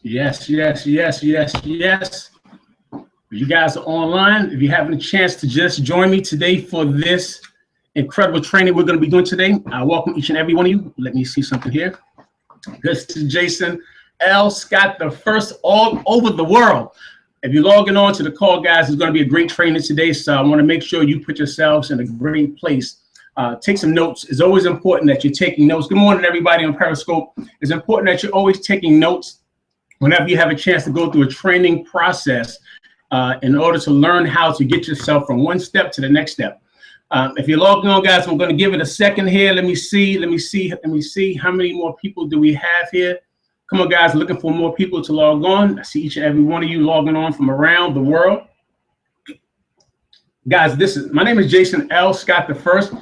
Yes, yes, yes, yes, yes. You guys are online. If you're having a chance to just join me today for this incredible training we're going to be doing today, I welcome each and every one of you. Let me see something here. This is Jason L. Scott, the first all over the world. If you're logging on to the call, guys, it's going to be a great training today. So I want to make sure you put yourselves in a great place. Take some notes. It's always important that you're taking notes. Good morning, everybody on Periscope. It's important that you're always taking notes whenever you have a chance to go through a training process in order to learn how to get yourself from one step to the next step. If you're logging on, guys, I'm going to give it a second here. Let me see how many more people do we have here. Come on, guys, looking for more people to log on. I see each and every one of you logging on from around the world. Guys, my name is Jason L. Scott the First,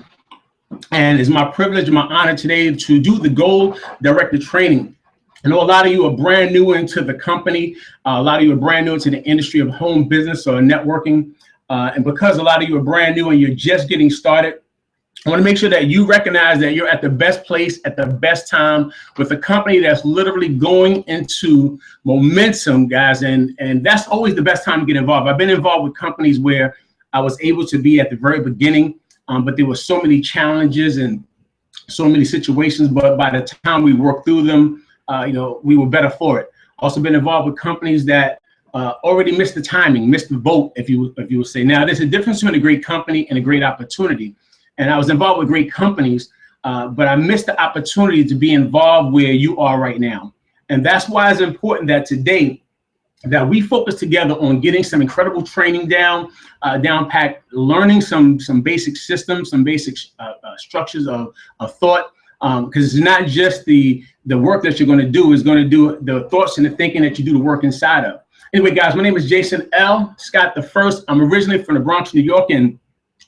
and it's my privilege and my honor today to do the Goal Directed Training. I know a lot of you are brand new into the company. A lot of you are brand new into the industry of home business or networking. And because a lot of you are brand new and you're just getting started, I want to make sure that you recognize that you're at the best place at the best time with a company that's literally going into momentum, guys. And that's always the best time to get involved. I've been involved with companies where I was able to be at the very beginning, but there were so many challenges and so many situations. But by the time we worked through them, we were better for it. Also been involved with companies that already missed the timing, missed the boat, if you will say. Now, there's a difference between a great company and a great opportunity. And I was involved with great companies, but I missed the opportunity to be involved where you are right now. And that's why it's important that today that we focus together on getting some incredible training down packed, learning some basic systems, some basic structures of thought. Because it's not just the work that you're going to do, is going to do the thoughts and the thinking that you do the work inside of. Anyway, guys, my name is Jason L. Scott the First. I'm originally from the Bronx, New York, and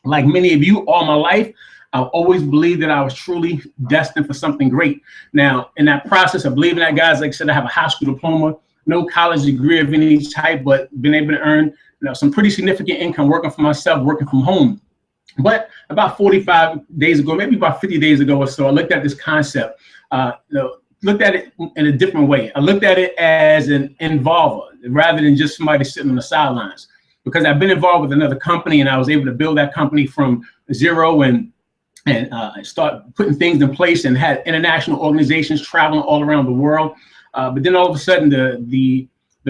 like many of you, all my life, I've always believed that I was truly destined for something great. Now, in that process of believing that, guys, like I said, I have a high school diploma, no college degree of any type, but been able to earn some pretty significant income working for myself, working from home. But about 45 days ago, maybe about 50 days ago or so, I looked at this concept, looked at it in a different way. I looked at it as an involver rather than just somebody sitting on the sidelines, because I've been involved with another company and I was able to build that company from zero and start putting things in place and had international organizations traveling all around the world. But then all of a sudden, the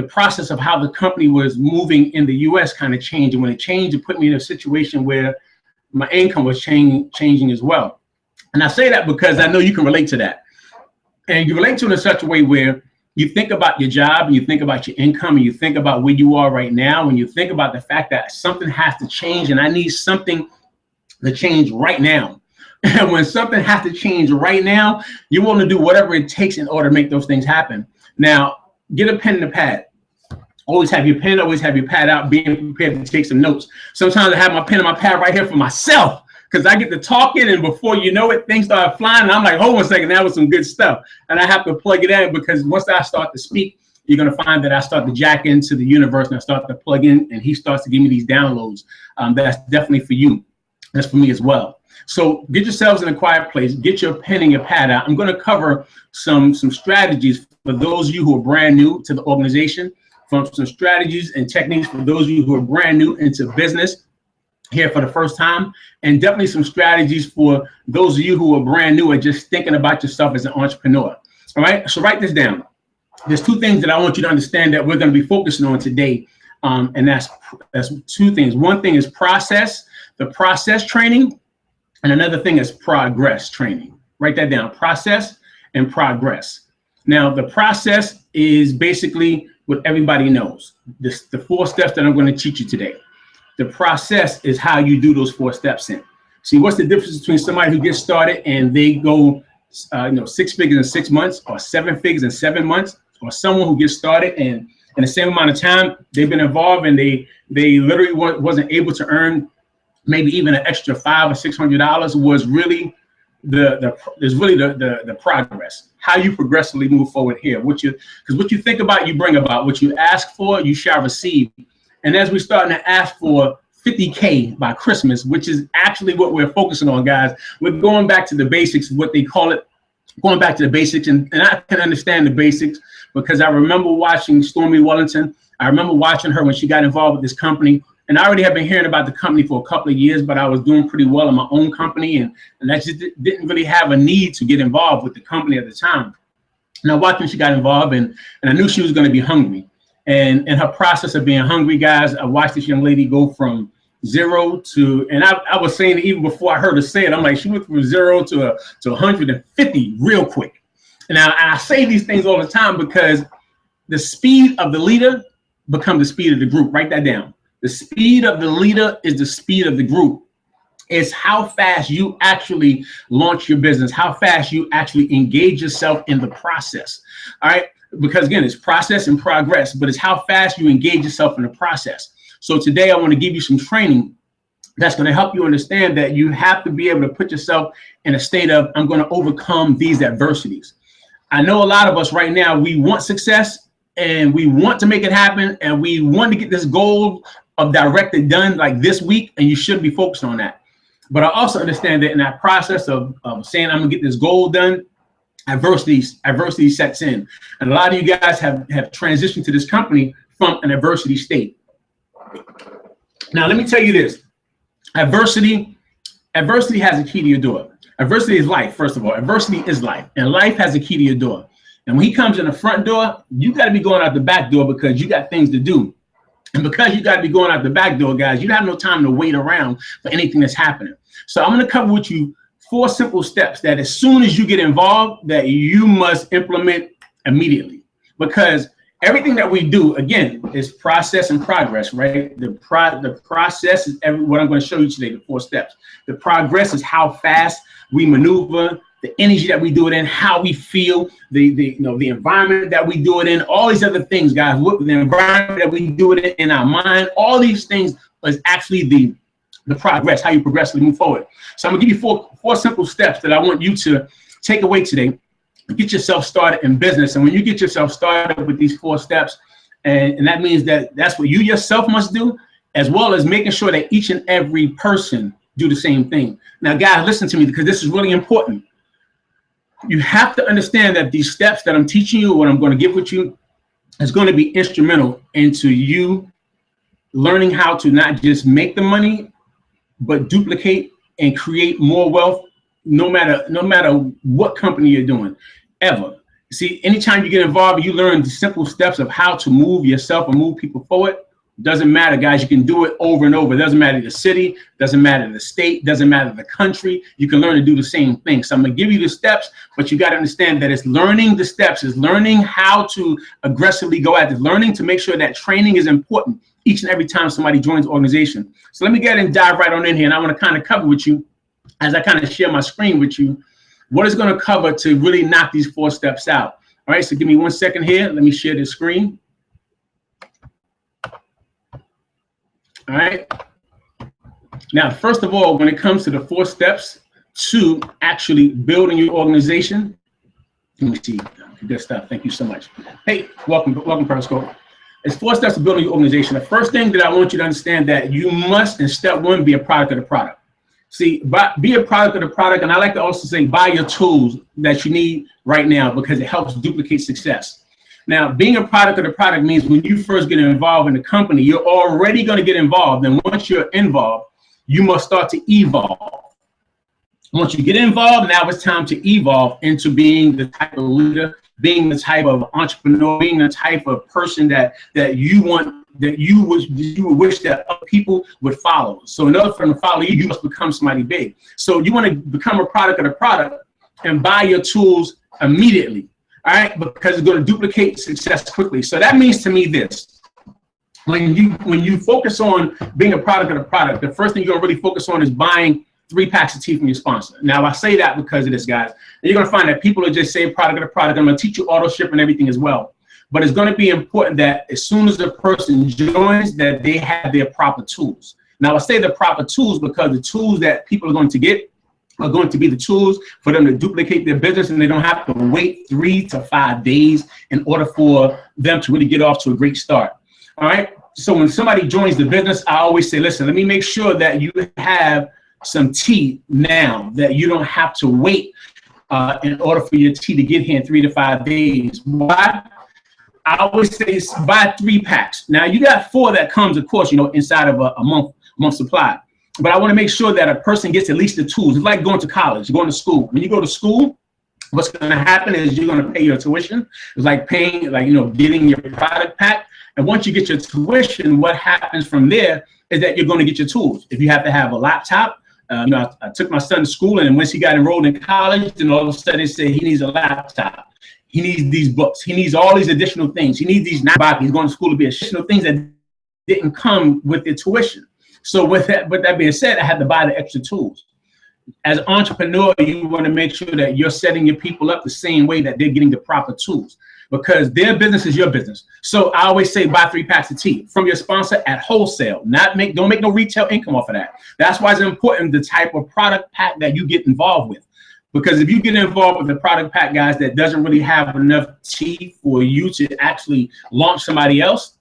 process of how the company was moving in the U.S. kind of changed. And when it changed, it put me in a situation where my income was changing as well. And I say that because I know you can relate to that. And you relate to it in such a way where you think about your job and you think about your income and you think about where you are right now and you think about the fact that something has to change and I need something to change right now. And when something has to change right now, you want to do whatever it takes in order to make those things happen. Now, get a pen and a pad. Always have your pen, always have your pad out, being prepared to take some notes. Sometimes I have my pen and my pad right here for myself because I get to talking and before you know it, things start flying. And I'm like, hold on a second, that was some good stuff. And I have to plug it in because once I start to speak, you're going to find that I start to jack into the universe and I start to plug in and he starts to give me these downloads. That's definitely for you. That's for me as well. So get yourselves in a quiet place, get your pen and your pad out. I'm going to cover some strategies for those of you who are brand new to the organization, some strategies and techniques for those of you who are brand new into business here for the first time, and definitely some strategies for those of you who are brand new and just thinking about yourself as an entrepreneur. All right, so write this down. There's two things that I want you to understand that we're going to be focusing on today, and that's two things. One thing is the process training, and another thing is progress training. Write that down, process and progress. Now, the process is basically what everybody knows. The 4 steps that I'm going to teach you today. The process is how you do those 4 steps in. See, what's the difference between somebody who gets started and they go 6 figures in 6 months or 7 figures in 7 months, or someone who gets started and in the same amount of time they've been involved and they literally wasn't able to earn maybe even an extra $500 or $600 was really the progress, how you progressively move forward here. Because what you think about, you bring about. What you ask for, you shall receive. And as we're starting to ask for 50K by Christmas, which is actually what we're focusing on, guys, we're going back to the basics, what they call it going back to the basics, and I can understand the basics because I remember watching Stormy Wellington. I remember watching her when she got involved with this company. And I already have been hearing about the company for a couple of years, but I was doing pretty well in my own company. And I just didn't really have a need to get involved with the company at the time. And I watched when she got involved, and I knew she was going to be hungry. And in her process of being hungry, guys, I watched this young lady go from 0 to, and I was saying it even before I heard her say it, I'm like, she went from 0 to 150 real quick. And I say these things all the time because the speed of the leader becomes the speed of the group. Write that down. The speed of the leader is the speed of the group. It's how fast you actually launch your business, how fast you actually engage yourself in the process. All right. Because again, it's process and progress, but it's how fast you engage yourself in the process. So today I want to give you some training that's going to help you understand that you have to be able to put yourself in a state of, I'm going to overcome these adversities. I know a lot of us right now, we want success and we want to make it happen. And we want to get this goal of directed done like this week. And you should be focused on that. But I also understand that in that process of saying, I'm going to get this goal done, adversity sets in. And a lot of you guys have transitioned to this company from an adversity state. Now, let me tell you this. Adversity has a key to your door. Adversity is life, first of all. Adversity is life. And life has a key to your door. And when he comes in the front door, you got to be going out the back door because you got things to do. And because you got to be going out the back door, guys, you don't have no time to wait around for anything that's happening. So I'm going to cover with you 4 simple steps that as soon as you get involved, that you must implement immediately. Because everything that we do, again, is process and progress, right? The process is what I'm going to show you today, the 4 steps. The progress is how fast we maneuver, the energy that we do it in, how we feel, the environment that we do it in, all these other things, guys. Look, the environment that we do it in our mind, all these things is actually the progress, how you progressively move forward. So I'm gonna give you four simple steps that I want you to take away today. Get yourself started in business. And when you get yourself started with these 4 steps, and that means that that's what you yourself must do, as well as making sure that each and every person do the same thing. Now, guys, listen to me because this is really important. You have to understand that these steps that I'm teaching you, what I'm going to give with you, is going to be instrumental into you learning how to not just make the money, but duplicate and create more wealth, no matter what company you're doing, ever. See, anytime you get involved, you learn the simple steps of how to move yourself and move people forward. Doesn't matter, guys. You can do it over and over. It doesn't matter the city, doesn't matter the state, doesn't matter the country. You can learn to do the same thing. So I'm going to give you the steps, but you got to understand that it's learning the steps, is learning how to aggressively go at this, learning to make sure that training is important each and every time somebody joins the organization. So let me get and dive right on in here, and I want to kind of cover with you as I kind of share my screen with you what it's going to cover to really knock these 4 steps out. All right, so give me 1 second here. Let me share the screen. All right. Now, first of all, when it comes to the 4 steps to actually building your organization, let me see. Good stuff. Thank you so much. Hey, welcome, Periscope. It's 4 steps to building your organization. The first thing that I want you to understand that you must, in step 1, be a product of the product. See, be a product of the product, and I like to also say buy your tools that you need right now because it helps duplicate success. Now, being a product of the product means when you first get involved in the company, you're already going to get involved. And once you're involved, you must start to evolve. Once you get involved, now it's time to evolve into being the type of leader, being the type of entrepreneur, being the type of person that you want, that you would wish that other people would follow. So in order for them to follow you, you must become somebody big. So you want to become a product of the product and buy your tools immediately. All right, because it's going to duplicate success quickly. So that means to me this: when you focus on being a product of the product, the first thing you're going to really focus on is buying 3 packs of tea from your sponsor. Now, I say that because of this, guys. And you're going to find that people are just saying product of the product. I'm going to teach you auto ship and everything as well. But it's going to be important that as soon as the person joins, that they have their proper tools. Now, I say the proper tools because the tools that people are going to get are going to be the tools for them to duplicate their business, and they don't have to wait 3 to 5 days in order for them to really get off to a great start. All right. So when somebody joins the business, I always say, listen, let me make sure that you have some tea now, that you don't have to wait in order for your tea to get here in 3 to 5 days. Why? I always say buy 3 packs. Now you got 4 that comes, of course, inside of a month supply. But I want to make sure that a person gets at least the tools. It's like going to college, going to school. When you go to school, what's going to happen is you're going to pay your tuition. It's like paying, getting your product pack. And once you get your tuition, what happens from there is that you're going to get your tools. If you have to have a laptop, I took my son to school, and once he got enrolled in college, then all of a sudden they said he needs a laptop. He needs these books. He needs all these additional things. He needs these. He's going to school to be additional things that didn't come with the tuition. So with that being said, I had to buy the extra tools. As an entrepreneur, you want to make sure that you're setting your people up the same way that they're getting the proper tools, because their business is your business. So I always say buy 3 packs of tea from your sponsor at wholesale. Don't make no retail income off of that. That's why it's important the type of product pack that you get involved with. Because if you get involved with a product pack, guys, that doesn't really have enough tea for you to actually launch somebody else,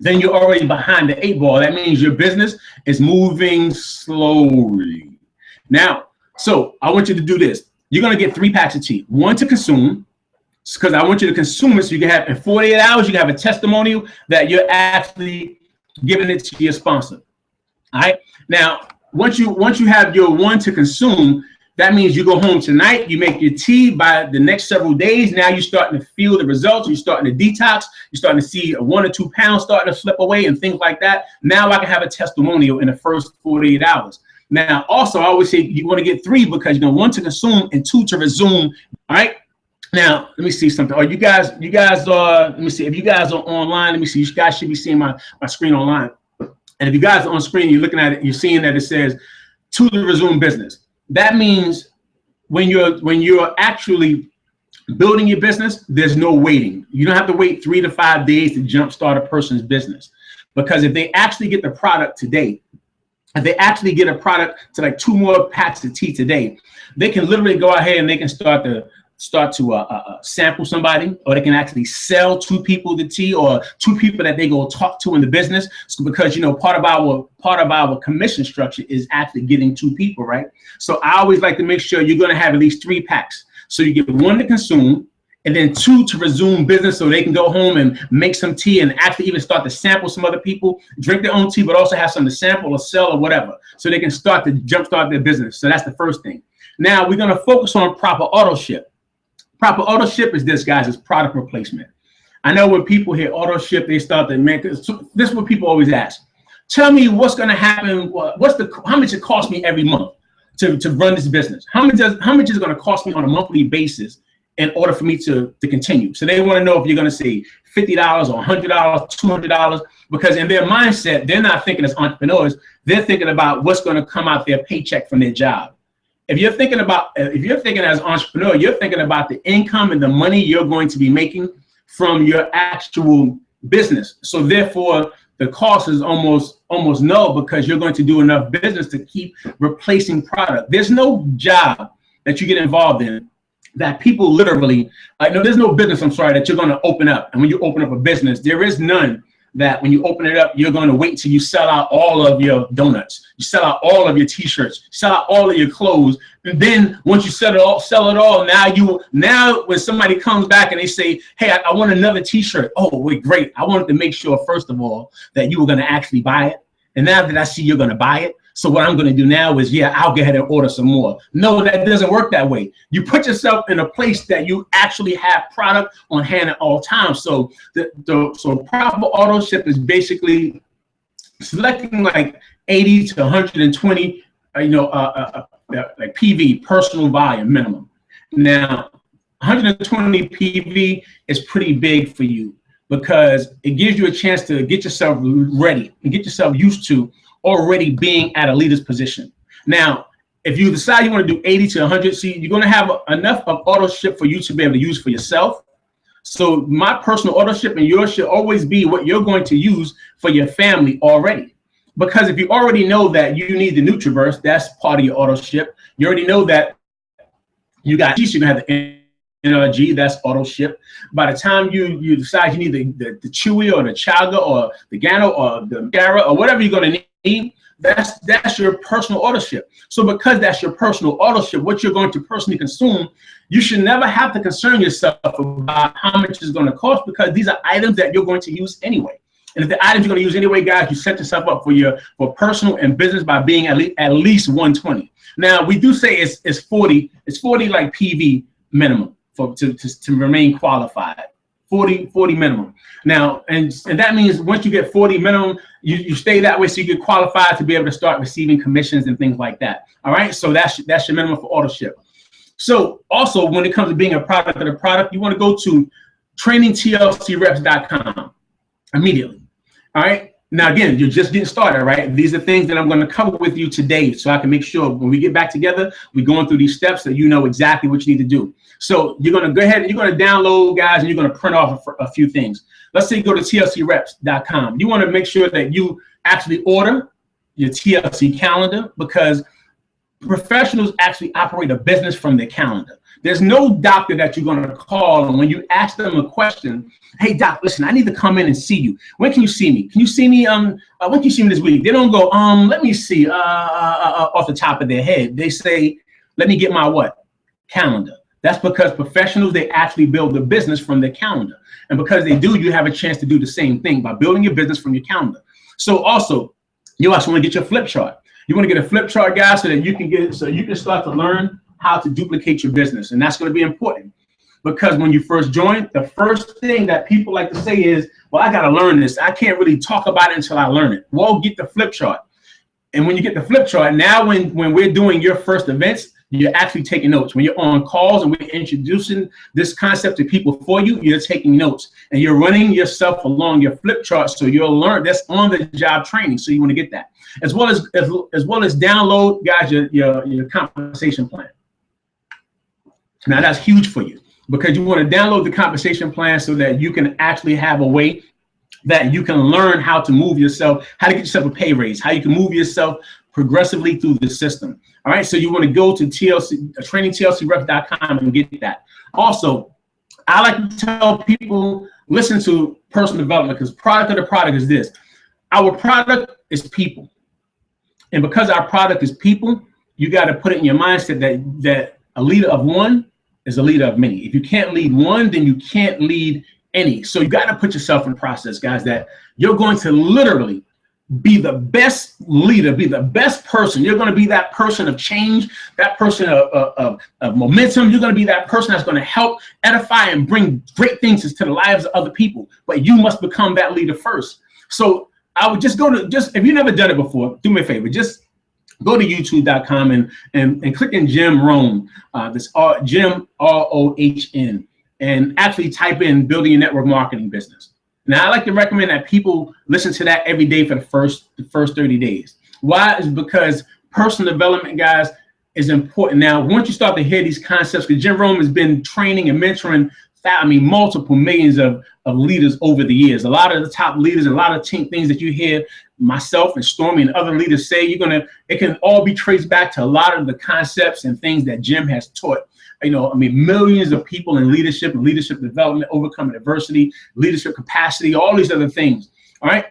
then you're already behind the 8 ball. That means your business is moving slowly. Now, so I want you to do this. You're going to get 3 packs of tea, 1 to consume, because I want you to consume it so you can have, in 48 hours, you can have a testimonial that you're actually giving it to your sponsor. All right. Now, once you have your 1 to consume, that means you go home tonight, you make your tea. By the next several days, now you're starting to feel the results. You're starting to detox. You're starting to see 1 or 2 pounds starting to slip away and things like that. Now I can have a testimonial in the first 48 hours. Now, also, I always say you want to get 3 because you're going to 1 to consume and 2 to resume. All right. Now, let me see something. Are you guys let me see. If you guys are online, let me see. You guys should be seeing my screen online. And if you guys are on screen, you're looking at it, you're seeing that it says to the resume business. That means when you're actually building your business, there's no waiting. You don't have to wait 3 to 5 days to jumpstart a person's business. Because if they actually get the product today, if they actually get a product to like 2 more packs of tea today, they can literally go ahead and they can start to sample somebody, or they can actually sell 2 people the tea, or 2 people that they go talk to in the business. So because part of our commission structure is actually getting 2 people, right? So I always like to make sure you're going to have at least 3 packs. So you get 1 to consume, and then 2 to resume business, so they can go home and make some tea and actually even start to sample some other people, drink their own tea, but also have something to sample or sell or whatever, so they can start to jumpstart their business. So that's the first thing. Now we're going to focus on proper auto ship. Proper auto ship is this, guys, is product replacement. I know when people hear auto ship, they start to make this is what people always ask. Tell me what's going to happen. How much it costs me every month to run this business? How much is it going to cost me on a monthly basis in order for me to continue? So they want to know if you're going to say $50 or $100, $200, because in their mindset, they're not thinking as entrepreneurs. They're thinking about what's going to come out their paycheck from their job. If you're thinking as an entrepreneur, you're thinking about the income and the money you're going to be making from your actual business. So therefore, the cost is almost null, because you're going to do enough business to keep replacing product. There's no job that you get involved in that people literally, there's no business, that you're going to open up. And when you open up a business, there is none that when you open it up, you're going to wait till you sell out all of your donuts, you sell out all of your t-shirts, sell out all of your clothes. And then once you sell it all, now when somebody comes back and they say, hey, I want another t-shirt. Oh, wait, great. I wanted to make sure, first of all, that you were going to actually buy it. And now that I see you're going to buy it, so what I'm going to do now is, I'll go ahead and order some more. No, that doesn't work that way. You put yourself in a place that you actually have product on hand at all times. So so proper auto ship is basically selecting like 80 to 120, like PV, personal volume minimum. Now, 120 PV is pretty big for you, because it gives you a chance to get yourself ready and get yourself used to already being at a leader's position. Now, if you decide you want to do 80 to 100, see, you're going to have enough of auto ship for you to be able to use for yourself. So my personal auto ship and yours should always be what you're going to use for your family already. Because if you already know that you need the Nutriverse, that's part of your auto ship. You already know that you got, you're going to have the NRG, that's auto ship. By the time you decide you need the Chewy or the Chaga or the Gano or the Gara or whatever you're going to need, That's your personal authorship. So because that's your personal authorship, what you're going to personally consume, you should never have to concern yourself about how much it's going to cost, because these are items that you're going to use anyway. And if the items you're going to use anyway, guys, you set yourself up for personal and business by being at least 120. Now, we do say it's 40. It's 40 like PV minimum to remain qualified. 40 minimum. Now, and that means once you get 40 minimum, you stay that way so you get qualified to be able to start receiving commissions and things like that. All right, so that's your minimum for authorship. So also, when it comes to being a product of the product, you want to go to trainingtlcreps.com immediately. All right. Now, again, you're just getting started, right? These are things that I'm going to cover with you today, so I can make sure when we get back together, we're going through these steps that you know exactly what you need to do. So you're going to go ahead and you're going to download, guys, and you're going to print off a few things. Let's say you go to tlcreps.com. You want to make sure that you actually order your TLC calendar, because professionals actually operate a business from their calendar. There's no doctor that you're going to call, and when you ask them a question, hey doc, listen, I need to come in and see you. When can you see me? Can you see me? When can you see me this week? They don't go, let me see, off the top of their head. They say, let me get my what? Calendar. That's because professionals, they actually build their business from their calendar. And because they do, you have a chance to do the same thing by building your business from your calendar. So also, you also want to get your flip chart. You want to get a flip chart, guys, so that you can start to learn how to duplicate your business. And that's going to be important, because when you first join, the first thing that people like to say is, well, I got to learn this. I can't really talk about it until I learn it. Well, get the flip chart. And when you get the flip chart, now when we're doing your first events, you're actually taking notes. When you're on calls and we're introducing this concept to people for you, you're taking notes and you're running yourself along your flip chart. So you'll learn. That's on the job training. So you want to get that, as well as download, guys, your compensation plan. Now that's huge for you, because you want to download the compensation plan so that you can actually have a way that you can learn how to move yourself, how to get yourself a pay raise, how you can move yourself progressively through the system. All right, so you want to go to trainingtlcreps.com and get that. Also, I like to tell people, listen to personal development, because product of the product is this. Our product is people. And because our product is people, you got to put it in your mindset that a leader of one is a leader of many. If you can't lead one, then you can't lead any. So you got to put yourself in the process, guys, that you're going to literally be the best leader, be the best person. You're going to be that person of change, that person of momentum. You're going to be that person that's going to help edify and bring great things to the lives of other people. But you must become that leader first. So I would just if you've never done it before, do me a favor, just go to youtube.com and click in Jim Rohn, this Jim ROHN, and actually type in building your network marketing business. Now, I like to recommend that people listen to that every day for the first 30 days. Why? Is because personal development, guys, is important. Now, once you start to hear these concepts, because Jim Rohn has been training and mentoring, multiple millions of leaders over the years. A lot of the top leaders, a lot of things that you hear myself and Stormy and other leaders say, it can all be traced back to a lot of the concepts and things that Jim has taught. Millions of people in leadership and leadership development, overcoming adversity, leadership capacity, all these other things. All right.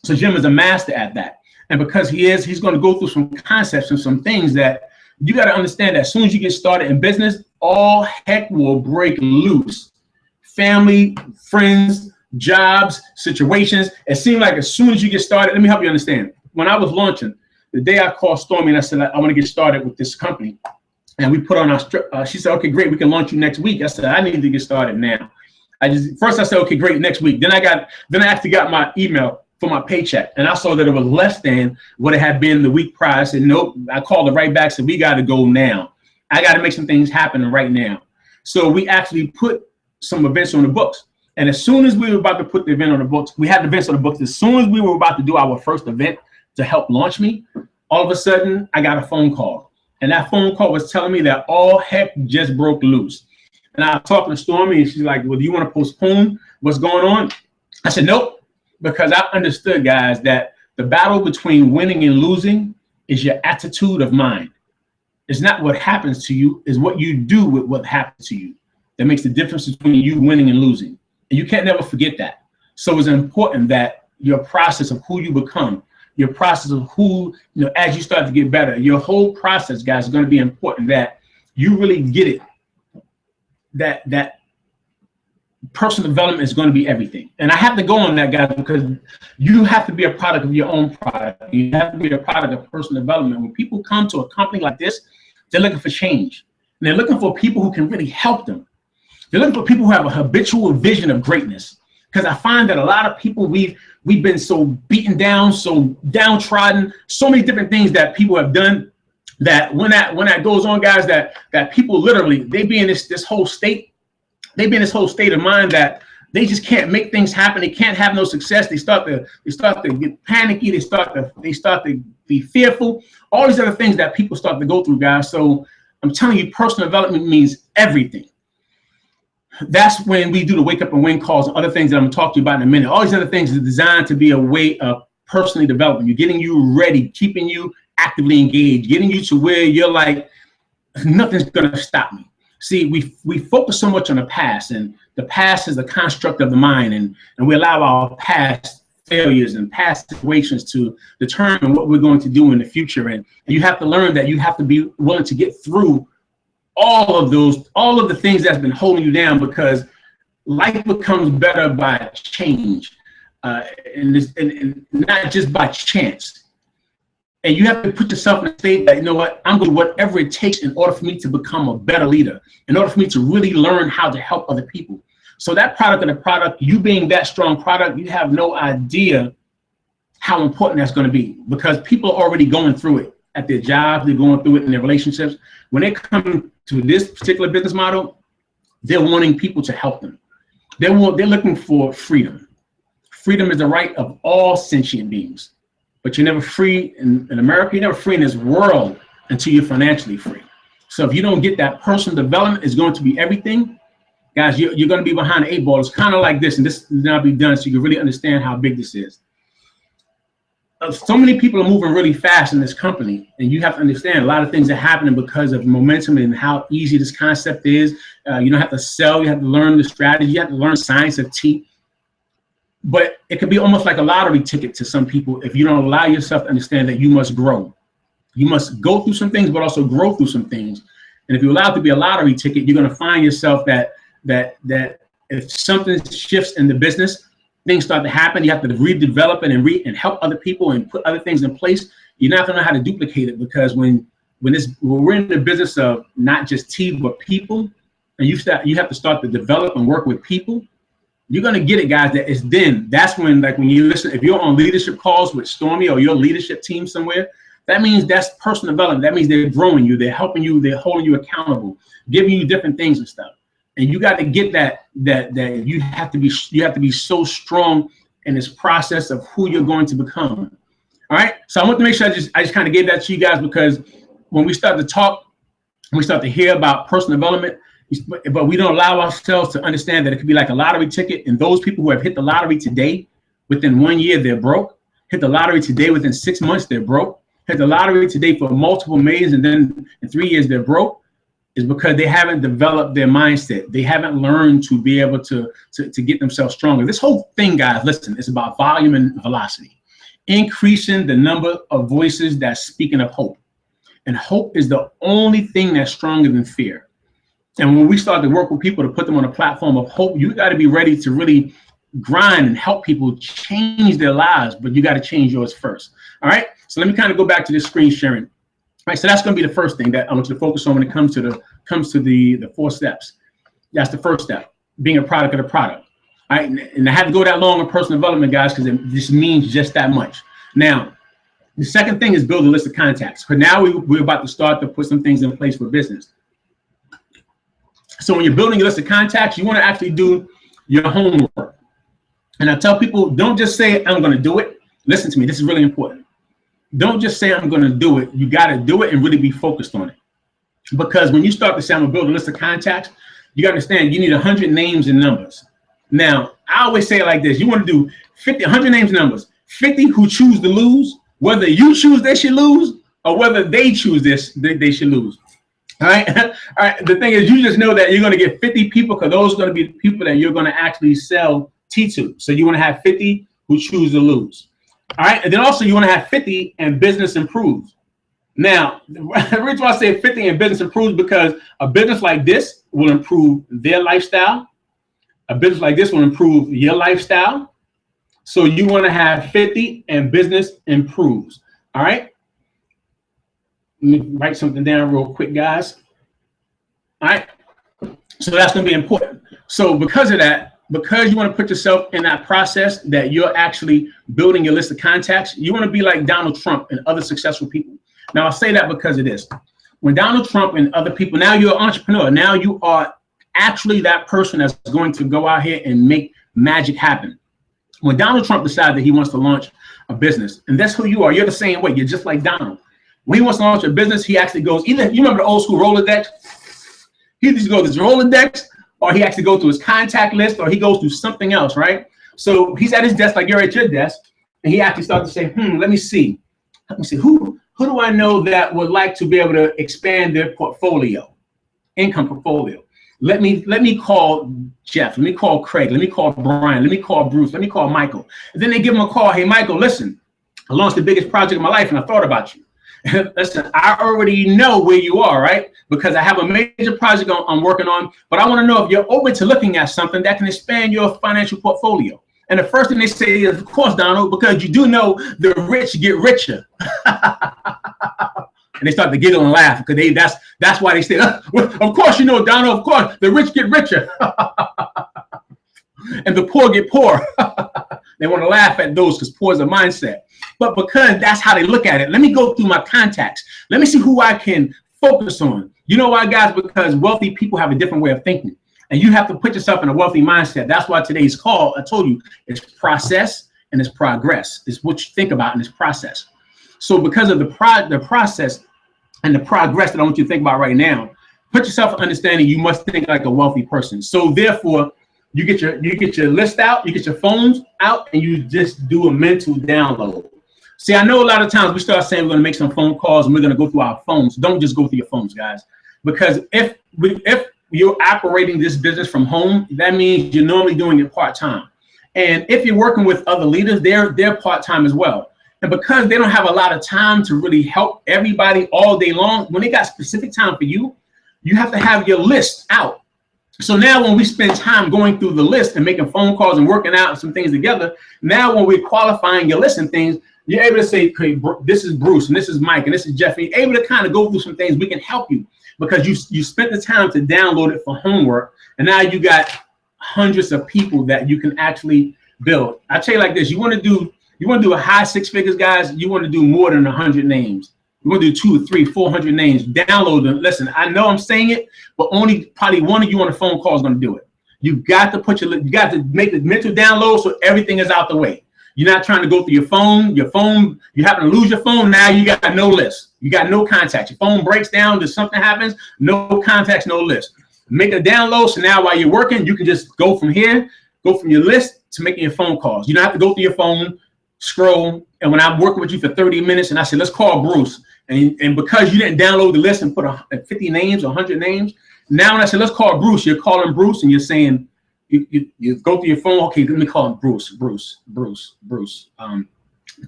So Jim is a master at that. And because he's going to go through some concepts and some things that you got to understand that as soon as you get started in business, all heck will break loose. Family, friends, jobs, situations. It seemed like as soon as you get started, let me help you understand. When I was launching, the day I called Stormy and I said, I want to get started with this company. And we put on our, she said, okay, great, we can launch you next week. I said, I need to get started now. First I said, okay, great, next week. Then I actually got my email for my paycheck, and I saw that it was less than what it had been the week prior. I said, nope. I called it right back, said, we got to go now. I got to make some things happen right now. So we actually put some events on the books. And as soon as we were about to put the event on the books, we had the events on the books. As soon as we were about to do our first event to help launch me, all of a sudden I got a phone call. And that phone call was telling me that all heck just broke loose. And I was talking to Stormy, and she's like, well, do you want to postpone what's going on? I said, nope, because I understood, guys, that the battle between winning and losing is your attitude of mind. It's not what happens to you, it's what you do with what happens to you that makes the difference between you winning and losing. And you can't never forget that. So it's important that your process of who you become, your process of who, as you start to get better, your whole process, guys, is going to be important that you really get it. That personal development is going to be everything. And I have to go on that, guys, because you have to be a product of your own product. You have to be a product of personal development. When people come to a company like this, they're looking for change. And they're looking for people who can really help them. They're looking for people who have a habitual vision of greatness. Because I find that a lot of people, we've been so beaten down, so downtrodden, so many different things that people have done, that when that goes on, guys, that people literally, they be in this whole state. They be in this whole state of mind that they just can't make things happen. They can't have no success. They start to get panicky. They start to be fearful. All these other things that people start to go through, guys. So I'm telling you, personal development means everything. That's when we do the wake up and win calls and other things that I'm going to talk to you about in a minute. All these other things are designed to be a way of personally developing you, getting you ready, keeping you actively engaged, getting you to where you're like, nothing's going to stop me. See, we focus so much on the past, and the past is a construct of the mind, and we allow our past failures and past situations to determine what we're going to do in the future. And you have to learn that you have to be willing to get through all of the things that's been holding you down, because life becomes better by change, and not just by chance. And you have to put yourself in a state that, you know what, I'm going to do whatever it takes in order for me to become a better leader, in order for me to really learn how to help other people. So that product of the product, you being that strong product, you have no idea how important that's going to be, because people are already going through it at their jobs. They're going through it in their relationships. When they come to this particular business model, they're wanting people to help them. They're looking for freedom. Freedom is the right of all sentient beings. But you're never free in America. You're never free in this world until you're financially free. So if you don't get that personal development, is going to be everything, guys. You're going to be behind the 8 ball. It's kind of like this, and this will now be done so you can really understand how big this is. So many people are moving really fast in this company, and you have to understand a lot of things are happening because of momentum and how easy this concept is. You don't have to sell. You have to learn the strategy. You have to learn science of T. But it can be almost like a lottery ticket to some people if you don't allow yourself to understand that you must grow. You must go through some things, but also grow through some things. And if you allow it to be a lottery ticket, you're going to find yourself that if something shifts in the business, things start to happen. You have to redevelop it and help other people and put other things in place. You're not going to know how to duplicate it, because when we're in the business of not just tea but people, and you have to start to develop and work with people. You're going to get it, guys. That's when, like, when you listen, if you're on leadership calls with Stormy or your leadership team somewhere, that means that's personal development. That means they're growing you. They're helping you. They're holding you accountable, giving you different things and stuff. And you got to get that you have to be so strong in this process of who you're going to become. All right. So I want to make sure I just kind of gave that to you guys, because when we start to talk, we start to hear about personal development, but we don't allow ourselves to understand that it could be like a lottery ticket. And those people who have hit the lottery today, within 1 year, they're broke. Hit the lottery today, within 6 months, they're broke. Hit the lottery today for multiple millions, and then in 3 years, they're broke, is because they haven't developed their mindset. They haven't learned to be able to get themselves stronger. This whole thing, guys, listen, it's about volume and velocity. Increasing the number of voices that's speaking of hope. And hope is the only thing that's stronger than fear. And when we start to work with people to put them on a platform of hope, you got to be ready to really grind and help people change their lives, but you got to change yours first. All right. So let me kind of go back to this screen sharing. All right. So that's going to be the first thing that I want you to focus on when it comes to the 4 steps. That's the first step, being a product of the product. All right. And I had to go that long on personal development, guys, because this means just that much. Now, the second thing is build a list of contacts. But now we're about to start to put some things in place for business. So when you're building a list of contacts, you want to actually do your homework. And I tell people, don't just say, I'm going to do it. Listen to me. This is really important. Don't just say, I'm going to do it. You got to do it and really be focused on it. Because when you start to say, I'm going to build a list of contacts, you got to understand you need 100 names and numbers. Now, I always say it like this. You want to do 100 names and numbers. 50 who choose to lose, whether you choose they should lose or whether they choose they should lose. All right. All right. The thing is, you just know that you're going to get 50 people, because those are going to be the people that you're going to actually sell tea to. So you want to have 50 who choose to lose. All right. And then also you want to have 50 and business improves. Now, the reason why I say 50 and business improves because a business like this will improve their lifestyle. A business like this will improve your lifestyle. So you want to have 50 and business improves. All right. Let me write something down real quick, guys. All right. So that's going to be important. So because of that, because you want to put yourself in that process that you're actually building your list of contacts, you want to be like Donald Trump and other successful people. Now, I say that because of this. When Donald Trump and other people, now you're an entrepreneur. Now you are actually that person that's going to go out here and make magic happen. When Donald Trump decided that he wants to launch a business, and that's who you are. You're the same way. You're just like Donald. When he wants to launch a business, he actually goes, either you remember the old school Rolodex? He either goes to his Rolodex, or he actually goes to his contact list, or he goes to something else, right? So he's at his desk like you're at your desk, and he actually starts to say, let me see, who do I know that would like to be able to expand their portfolio, income portfolio? Let me call Jeff, let me call Craig, let me call Brian, let me call Bruce, let me call Michael. And then they give him a call, hey, Michael, listen, I launched the biggest project of my life, and I thought about you. Listen, I already know where you are, right? Because I have a major project I'm working on, but I want to know if you're open to looking at something that can expand your financial portfolio. And the first thing they say is, of course, Donald, because you do know the rich get richer. And they start to giggle and laugh because that's why they say, of course, you know, Donald, of course, the rich get richer. And the poor get poor. They want to laugh at those because poor is a mindset. But because that's how they look at it, let me go through my contacts. Let me see who I can focus on. You know why, guys? Because wealthy people have a different way of thinking. And you have to put yourself in a wealthy mindset. That's why today's call, I told you, it's process and it's progress. It's what you think about in this process. So because of the process and the progress that I want you to think about right now, put yourself in understanding you must think like a wealthy person. So therefore, you get your list out, you get your phones out, and you just do a mental download. See, I know a lot of times we start saying we're going to make some phone calls and we're going to go through our phones. Don't just go through your phones, guys, because if you're operating this business from home, that means you're normally doing it part-time. And if you're working with other leaders, they're part-time as well. And because they don't have a lot of time to really help everybody all day long, when they got specific time for you, you have to have your list out. So now when we spend time going through the list and making phone calls and working out some things together, now when we're qualifying your list and things, you're able to say, okay, this is Bruce and this is Mike and this is Jeff. You're able to kind of go through some things. We can help you because you spent the time to download it for homework. And now you got hundreds of people that you can actually build. I tell you like this, you want to do a high six figures, guys. You want to do more than 100 names. You want to do 200, 300, 400 names. Download them. Listen, I know I'm saying it, but only probably one of you on the phone call is going to do it. You got to make the mental download so everything is out the way. You're not trying to go through your phone. You happen to lose your phone. Now you got no list. You got no contacts. Your phone breaks down. There's something happens. No contacts, no list. Make a download. So now while you're working, you can just go from here, go from your list to making your phone calls. You don't have to go through your phone, scroll. And when I'm working with you for 30 minutes and I said, let's call Bruce. And because you didn't download the list and put 50 names or 100 names, now when I said, let's call Bruce, you're calling Bruce and you're saying, you go through your phone. Okay, let me call him Bruce.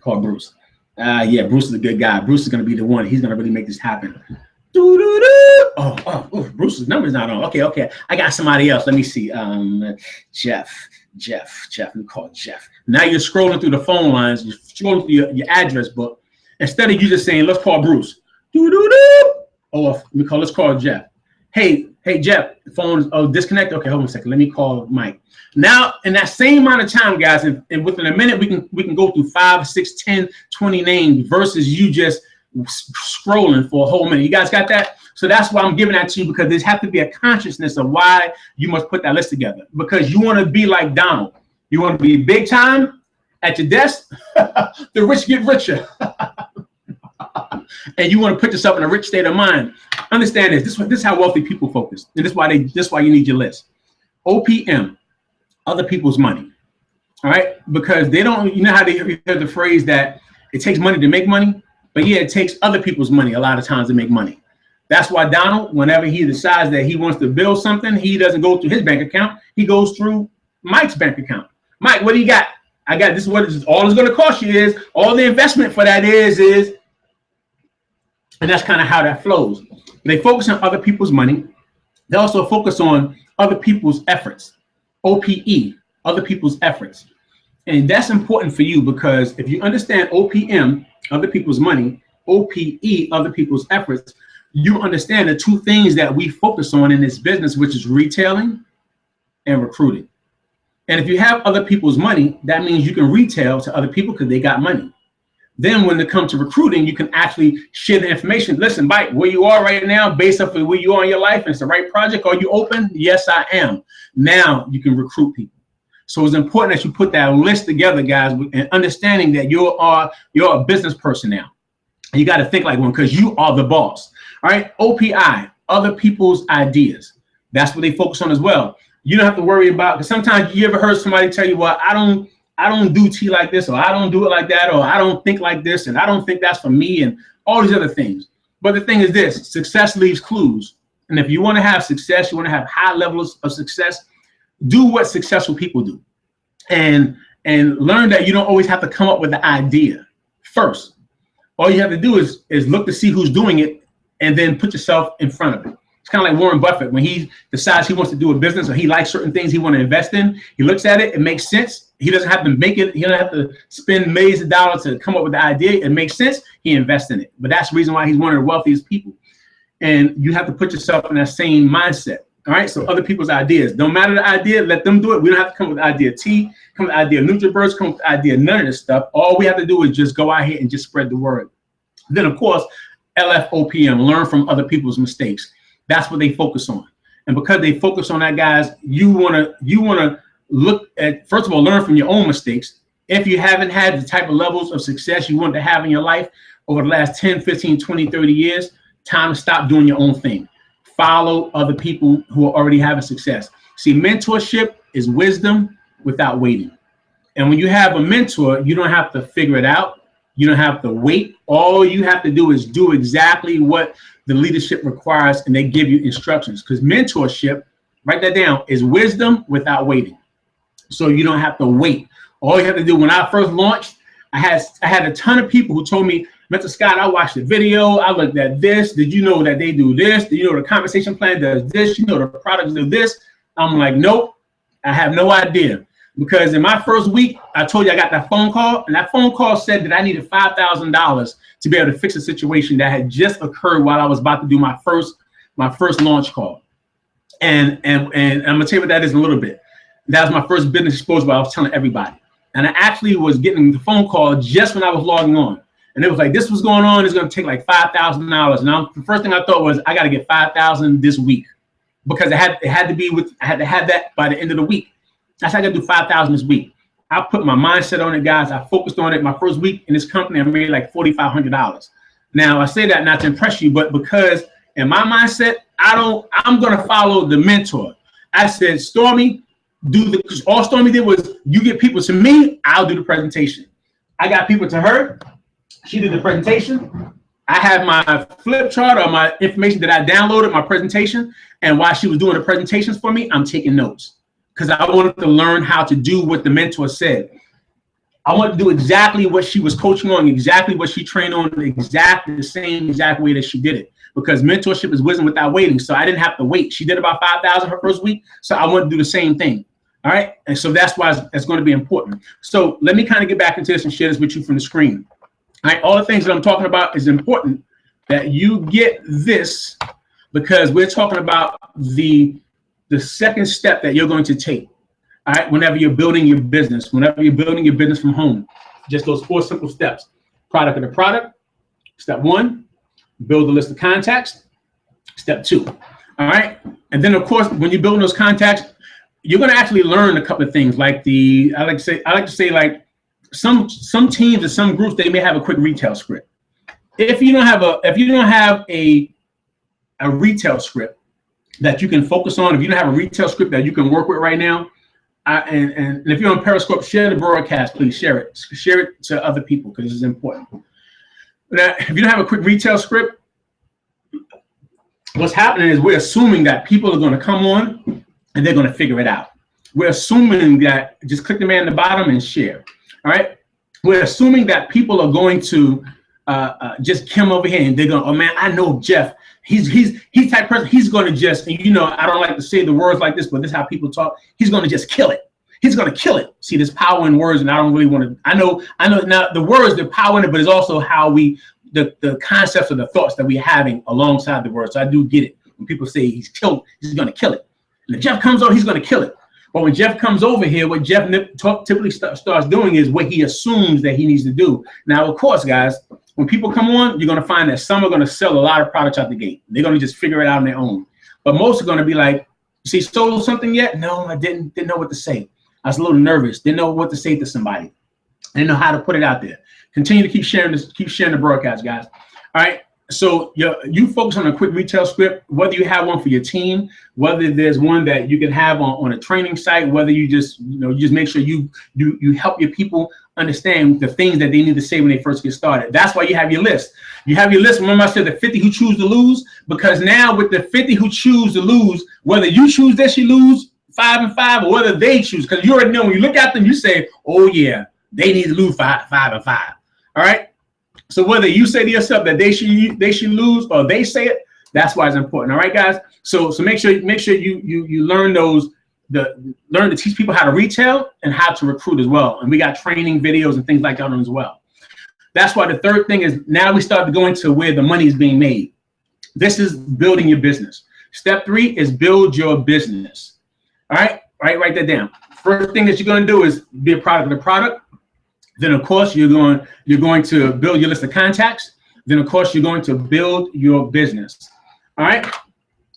Call Bruce. Yeah, Bruce is a good guy. Bruce is going to be the one. He's going to really make this happen. Oh, Bruce's number's not on. Okay. I got somebody else. Let me see. Jeff. Let me call Jeff. Now you're scrolling through the phone lines. You're scrolling through your address book. Instead of you just saying, let's call Bruce. Let's call Jeff. Hey, Jeff, the phone is disconnect. Okay, hold on a second. Let me call Mike. Now, in that same amount of time, guys, and within a minute, we can go through 5, 6, 10, 20 names versus you just scrolling for a whole minute. You guys got that? So that's why I'm giving that to you, because there's have to be a consciousness of why you must put that list together, because you want to be like Donald. You want to be big time at your desk. The rich get richer. And you want to put yourself in a rich state of mind. Understand this. This is how wealthy people focus. And this is why you need your list. OPM, other people's money. All right? Because they don't, you know how they hear the phrase that it takes money to make money? But yeah, it takes other people's money a lot of times to make money. That's why Donald, whenever he decides that he wants to build something, he doesn't go through his bank account. He goes through Mike's bank account. Mike, what do you got? I got this is what all it's going to cost you is, all the investment for that is, and that's kind of how that flows. They focus on other people's money. They also focus on other people's efforts, OPE, other people's efforts. And that's important for you because if you understand OPM, other people's money, OPE, other people's efforts, you understand the two things that we focus on in this business, which is retailing and recruiting. And if you have other people's money, that means you can retail to other people because they got money. Then when it comes to recruiting, you can actually share the information. Listen, Mike, where you are right now, based off of where you are in your life, and it's the right project. Are you open? Yes, I am. Now you can recruit people. So it's important that you put that list together, guys, and understanding that you're a business person now. You got to think like one because you are the boss. All right. OPI, other people's ideas. That's what they focus on as well. You don't have to worry about, because sometimes you ever heard somebody tell you, well, I don't do tea like this, or I don't do it like that, or I don't think like this, and I don't think that's for me, and all these other things. But the thing is this, success leaves clues. And if you want to have success, you want to have high levels of success, do what successful people do. And learn that you don't always have to come up with the idea first. All you have to do is look to see who's doing it and then put yourself in front of it. It's kind of like Warren Buffett. When he decides he wants to do a business or he likes certain things he wants to invest in, he looks at it, it makes sense. He doesn't have to make it. He doesn't have to spend millions of dollars to come up with the idea. It makes sense. He invests in it. But that's the reason why he's one of the wealthiest people. And you have to put yourself in that same mindset. All right. So other people's ideas, don't matter the idea, let them do it. We don't have to come with the idea of tea, come with the idea of NutriBurst, come with the idea of none of this stuff. All we have to do is just go out here and just spread the word. Then, of course, LFOPM, learn from other people's mistakes. That's what they focus on. And because they focus on that, guys, you want to look at, first of all, learn from your own mistakes. If you haven't had the type of levels of success you want to have in your life over the last 10, 15, 20, 30 years, time to stop doing your own thing. Follow other people who are already having success. See, mentorship is wisdom without waiting. And when you have a mentor, you don't have to figure it out. You don't have to wait. All you have to do is do exactly what the leadership requires, and they give you instructions. Because mentorship, write that down, is wisdom without waiting. So you don't have to wait. All you have to do, when I first launched, I had a ton of people who told me, Mr. Scott, I watched the video, I looked at this. Did you know that they do this? Did you know the compensation plan does this? You know the products do this? I'm like, nope, I have no idea. Because in my first week, I told you I got that phone call, and that phone call said that I needed $5,000 to be able to fix a situation that had just occurred while I was about to do my first launch call. And I'm gonna tell you what that is in a little bit. That was my first business exposure, but I was telling everybody. And I actually was getting the phone call just when I was logging on. And it was like, this was going on, it's gonna take like $5,000. And the first thing I thought was, I gotta get $5,000 this week. Because I had to have that by the end of the week. I said, I gotta do $5,000 this week. I put my mindset on it, guys. I focused on it. My first week in this company, I made like $4,500. Now I say that not to impress you, but because in my mindset, I'm gonna follow the mentor. I said, Stormy, because all Stormy did was, you get people to me, I'll do the presentation. I got people to her, she did the presentation. I have my flip chart or my information that I downloaded, my presentation, and while she was doing the presentations for me, I'm taking notes. Because I wanted to learn how to do what the mentor said. I wanted to do exactly what she was coaching on, exactly what she trained on, exactly the same exact way that she did it. Because mentorship is wisdom without waiting. So I didn't have to wait. She did about $5,000 her first week. So I wanted to do the same thing. All right. And so that's why it's going to be important. So let me kind of get back into this and share this with you from the screen. All right. All the things that I'm talking about is important that you get this, because we're talking about the second step that you're going to take. All right. Whenever you're building your business, from home, just those 4 simple steps. Product of the product. Step 1, build a list of contacts. Step 2. All right. And then, of course, when you're building those contacts, you're going to actually learn a couple of things, like I like to say like some teams or some groups, they may have a quick retail script. If you don't have a retail script that you can focus on, if you don't have a retail script that you can work with right now, and if you're on Periscope, share the broadcast, please share it to other people, because this is important. Now, if you don't have a quick retail script, what's happening is we're assuming that people are going to come on and they're going to figure it out. we're assuming that, just click the man at the bottom and share. All right. We're assuming that people are going to just come over here and they're going, oh man, I know Jeff. He's type of person. He's going to just, and you know, I don't like to say the words like this, but this is how people talk. He's going to just kill it. He's going to kill it. See, there's power in words, and I don't really want to. I know. Now the words, the power in it, but it's also how we, the concepts or the thoughts that we're having alongside the words. So I do get it when people say he's going to kill it. And if Jeff comes over, he's going to kill it. But when Jeff comes over here, what Jeff typically starts doing is what he assumes that he needs to do. Now, of course, guys, when people come on, you're going to find that some are going to sell a lot of products out the gate. They're going to just figure it out on their own. But most are going to be like, see, sold something yet? No, I didn't know what to say. I was a little nervous. Didn't know what to say to somebody. I didn't know how to put it out there. Continue to keep sharing this, keep sharing the broadcast, guys. All right. So you focus on a quick retail script, whether you have one for your team, whether there's one that you can have on a training site, whether you just, you just make sure you help your people understand the things that they need to say when they first get started. That's why you have your list. You have your list. Remember I said the 50 who choose to lose, because now with the 50 who choose to lose, whether you choose that you lose 5 and 5 or whether they choose, because you already know when you look at them, you say, oh yeah, they need to lose 5 and 5. All right. So whether you say to yourself that they should lose or they say it, that's why it's important. All right, guys. So make sure you learn learn to teach people how to retail and how to recruit as well. And we got training videos and things like that on as well. That's why the third thing is now we start to go into where the money is being made. This is building your business. Step 3 is build your business. All right, write that down. First thing that you're going to do is be a product of the product. Then, of course, you're going to build your list of contacts. Then, of course, you're going to build your business. All right.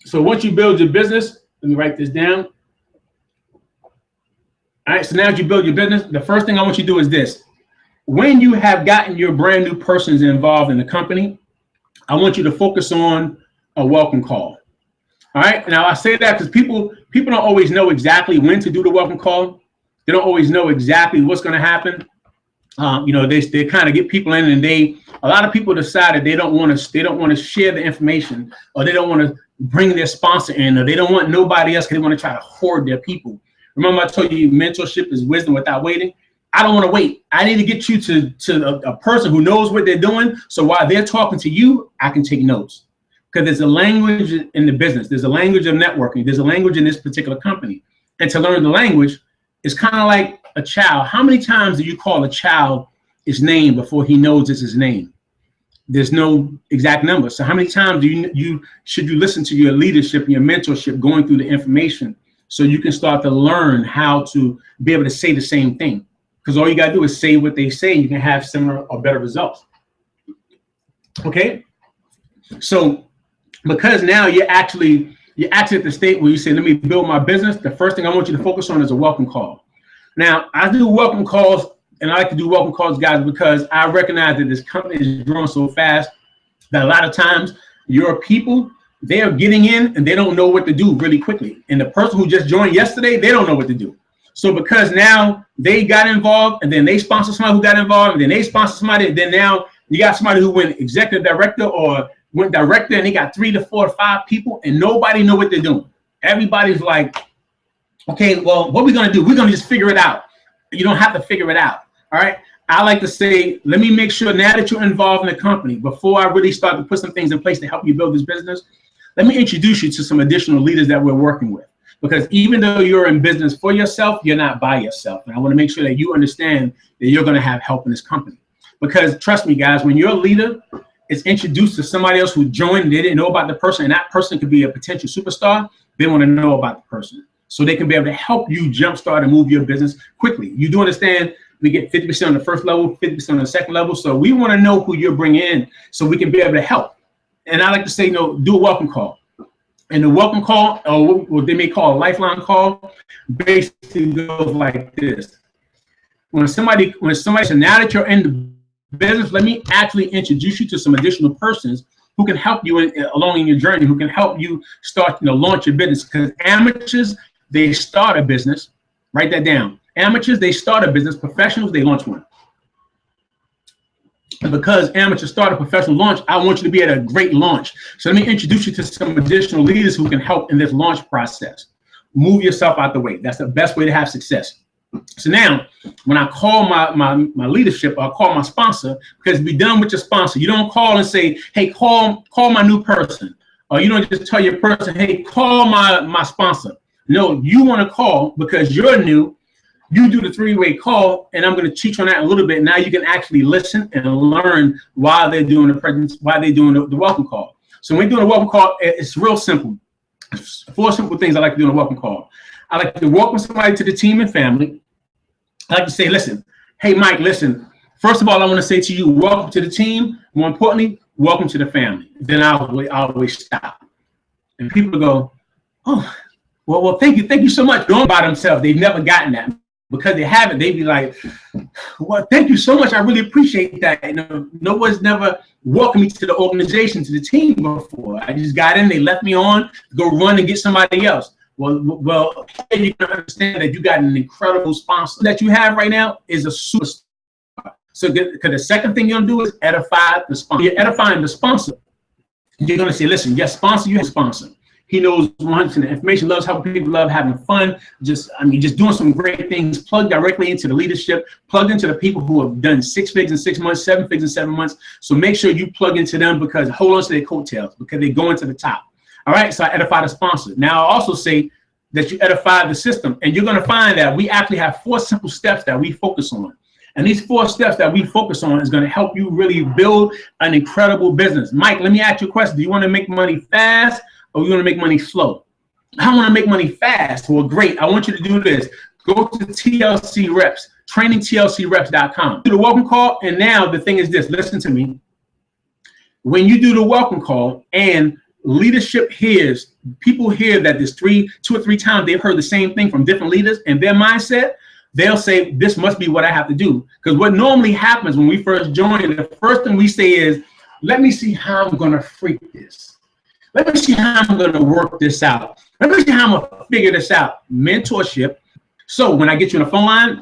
So once you build your business, let me write this down. All right. So now as you build your business, the first thing I want you to do is this. When you have gotten your brand new persons involved in the company, I want you to focus on a welcome call. All right. Now I say that because people don't always know exactly when to do the welcome call. They don't always know exactly what's going to happen. They kind of get people in, and a lot of people decided they don't want to share the information, or they don't want to bring their sponsor in, or they don't want nobody else because they want to try to hoard their people. Remember I told you mentorship is wisdom without waiting. I don't want to wait. I need to get you to a person who knows what they're doing. So while they're talking to you, I can take notes, because there's a language in the business. There's a language of networking. There's a language in this particular company. And to learn the language is kind of like a child. How many times do you call a child his name before he knows it's his name? There's no exact number. So how many times should you listen to your leadership and your mentorship going through the information so you can start to learn how to be able to say the same thing? Because all you got to do is say what they say, and you can have similar or better results. Okay. So because now you're actually at the state where you say, let me build my business, the first thing I want you to focus on is a welcome call. Now, I do welcome calls, and I like to do welcome calls, guys, because I recognize that this company is growing so fast that a lot of times your people, they are getting in and they don't know what to do really quickly. And the person who just joined yesterday, they don't know what to do. So because now they got involved, and then they sponsor somebody who got involved, and then they sponsor somebody, and then now you got somebody who went executive director or went director, and they got 3 to 4 to 5 people, and nobody know what they're doing. Everybody's like, okay, well, what are we going to do? We're going to just figure it out. You don't have to figure it out. All right. I like to say, let me make sure now that you're involved in the company, before I really start to put some things in place to help you build this business, let me introduce you to some additional leaders that we're working with. Because even though you're in business for yourself, you're not by yourself. And I want to make sure that you understand that you're going to have help in this company. Because trust me, guys, when your leader is introduced to somebody else who joined, they didn't know about the person, and that person could be a potential superstar, they want to know about the person, so they can be able to help you jumpstart and move your business quickly. You do understand we get 50% on the first level, 50% on the second level. So we want to know who you're bringing in so we can be able to help. And I like to say, do a welcome call. And the welcome call, or what they may call a lifeline call, basically goes like this. When somebody says, now that you're in the business, let me actually introduce you to some additional persons who can help you along in your journey, who can help you start, launch your business. Because amateurs, they start a business. Write that down. Amateurs, they start a business. Professionals, they launch one. And because amateurs start a professional launch, I want you to be at a great launch. So let me introduce you to some additional leaders who can help in this launch process. move yourself out the way. That's the best way to have success. So now, when I call my leadership, I'll call my sponsor, because be done with your sponsor. You don't call and say, hey, call my new person. Or you don't just tell your person, hey, call my sponsor. No, you want to call because you're new. You do the three-way call, and I'm going to teach on that a little bit. Now you can actually listen and learn while they're doing the welcome call. So when you're doing a welcome call, it's real simple. 4 simple things I like to do in a welcome call. I like to welcome somebody to the team and family. I like to say, listen, hey, Mike, listen, first of all, I want to say to you, welcome to the team. More importantly, welcome to the family. Then I'll always stop. And people go, oh, well, thank you. Thank you so much. Going by themselves. They've never gotten that. Because they haven't, they'd be like, well, thank you so much. I really appreciate that. You know, no one's never welcomed me to the organization, to the team before. I just got in, they left me on to go run and get somebody else. Well, you can understand that you got an incredible sponsor that you have right now is a superstar. So because the second thing you're gonna do is edify the sponsor. You're edifying the sponsor. You're gonna say, listen, yes, sponsor, you have a sponsor. He knows 100% information, loves helping people, love having fun, just doing some great things, plugged directly into the leadership, plugged into the people who have done 6 figures in 6 months, 7 figures in 7 months. So make sure you plug into them, because hold on to their coattails, because they're going to the top. All right, so I edify the sponsor. Now I also say that you edify the system, and you're going to find that we actually have 4 simple steps that we focus on. And these 4 steps that we focus on is going to help you really build an incredible business. Mike, let me ask you a question. Do you want to make money fast, or you want to make money slow? I want to make money fast. Well, great. I want you to do this. Go to TLC Reps, trainingtlcreps.com. Do the welcome call, and now the thing is this. Listen to me. When you do the welcome call and leadership hears, people hear that there's 2 or 3 times they've heard the same thing from different leaders, and their mindset, they'll say, this must be what I have to do. Because what normally happens when we first join, the first thing we say is, let me see how I'm going to freak this. Let me see how I'm going to work this out. Let me see how I'm going to figure this out. Mentorship. So when I get you on the phone line,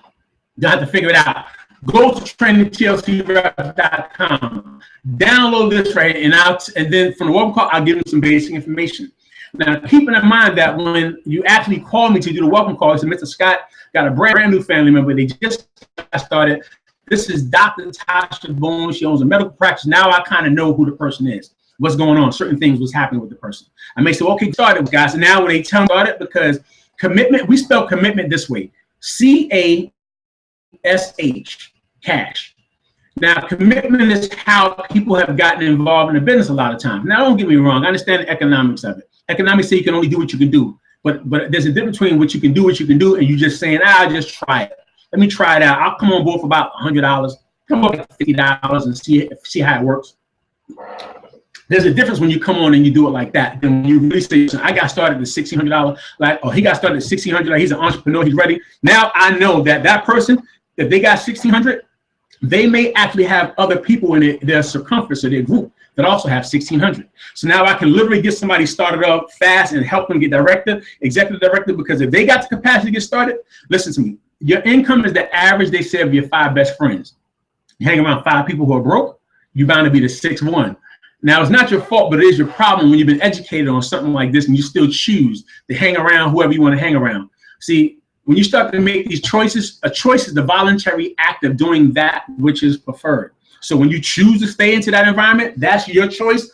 you'll have to figure it out. Go to trainingtlcreps.com. Download this right, and then from the welcome call, I'll give you some basic information. Now, keeping in mind that when you actually call me to do the welcome call, it's Mr. Scott, got a brand new family member. They just started. This is Dr. Tasha Boone. She owns a medical practice. Now I kind of know who the person is, what's going on, certain things, what's happening with the person. I may say, okay, started, guys. And now when they tell me about it, because commitment, we spell commitment this way, CASH, cash. Now, commitment is how people have gotten involved in a business a lot of times. Now, don't get me wrong. I understand the economics of it. Economics say you can only do what you can do. But there's a difference between what you can do, and you just saying, I'll just try it. Let me try it out. I'll come on board for about $100, come up with $50 and see how it works. There's a difference when you come on and you do it like that than when you really say, I got started at $1,600, he got started at $1,600, he's an entrepreneur, he's ready. Now I know that person, if they got $1,600, they may actually have other people in their circumference or their group that also have $1,600. So now I can literally get somebody started up fast and help them get executive director, because if they got the capacity to get started, listen to me, your income is the average, they say, of your 5 best friends. You hang around 5 people who are broke, you're bound to be the 6th one. Now, it's not your fault, but it is your problem when you've been educated on something like this and you still choose to hang around whoever you want to hang around. See, when you start to make these choices, a choice is the voluntary act of doing that which is preferred. So when you choose to stay into that environment, that's your choice.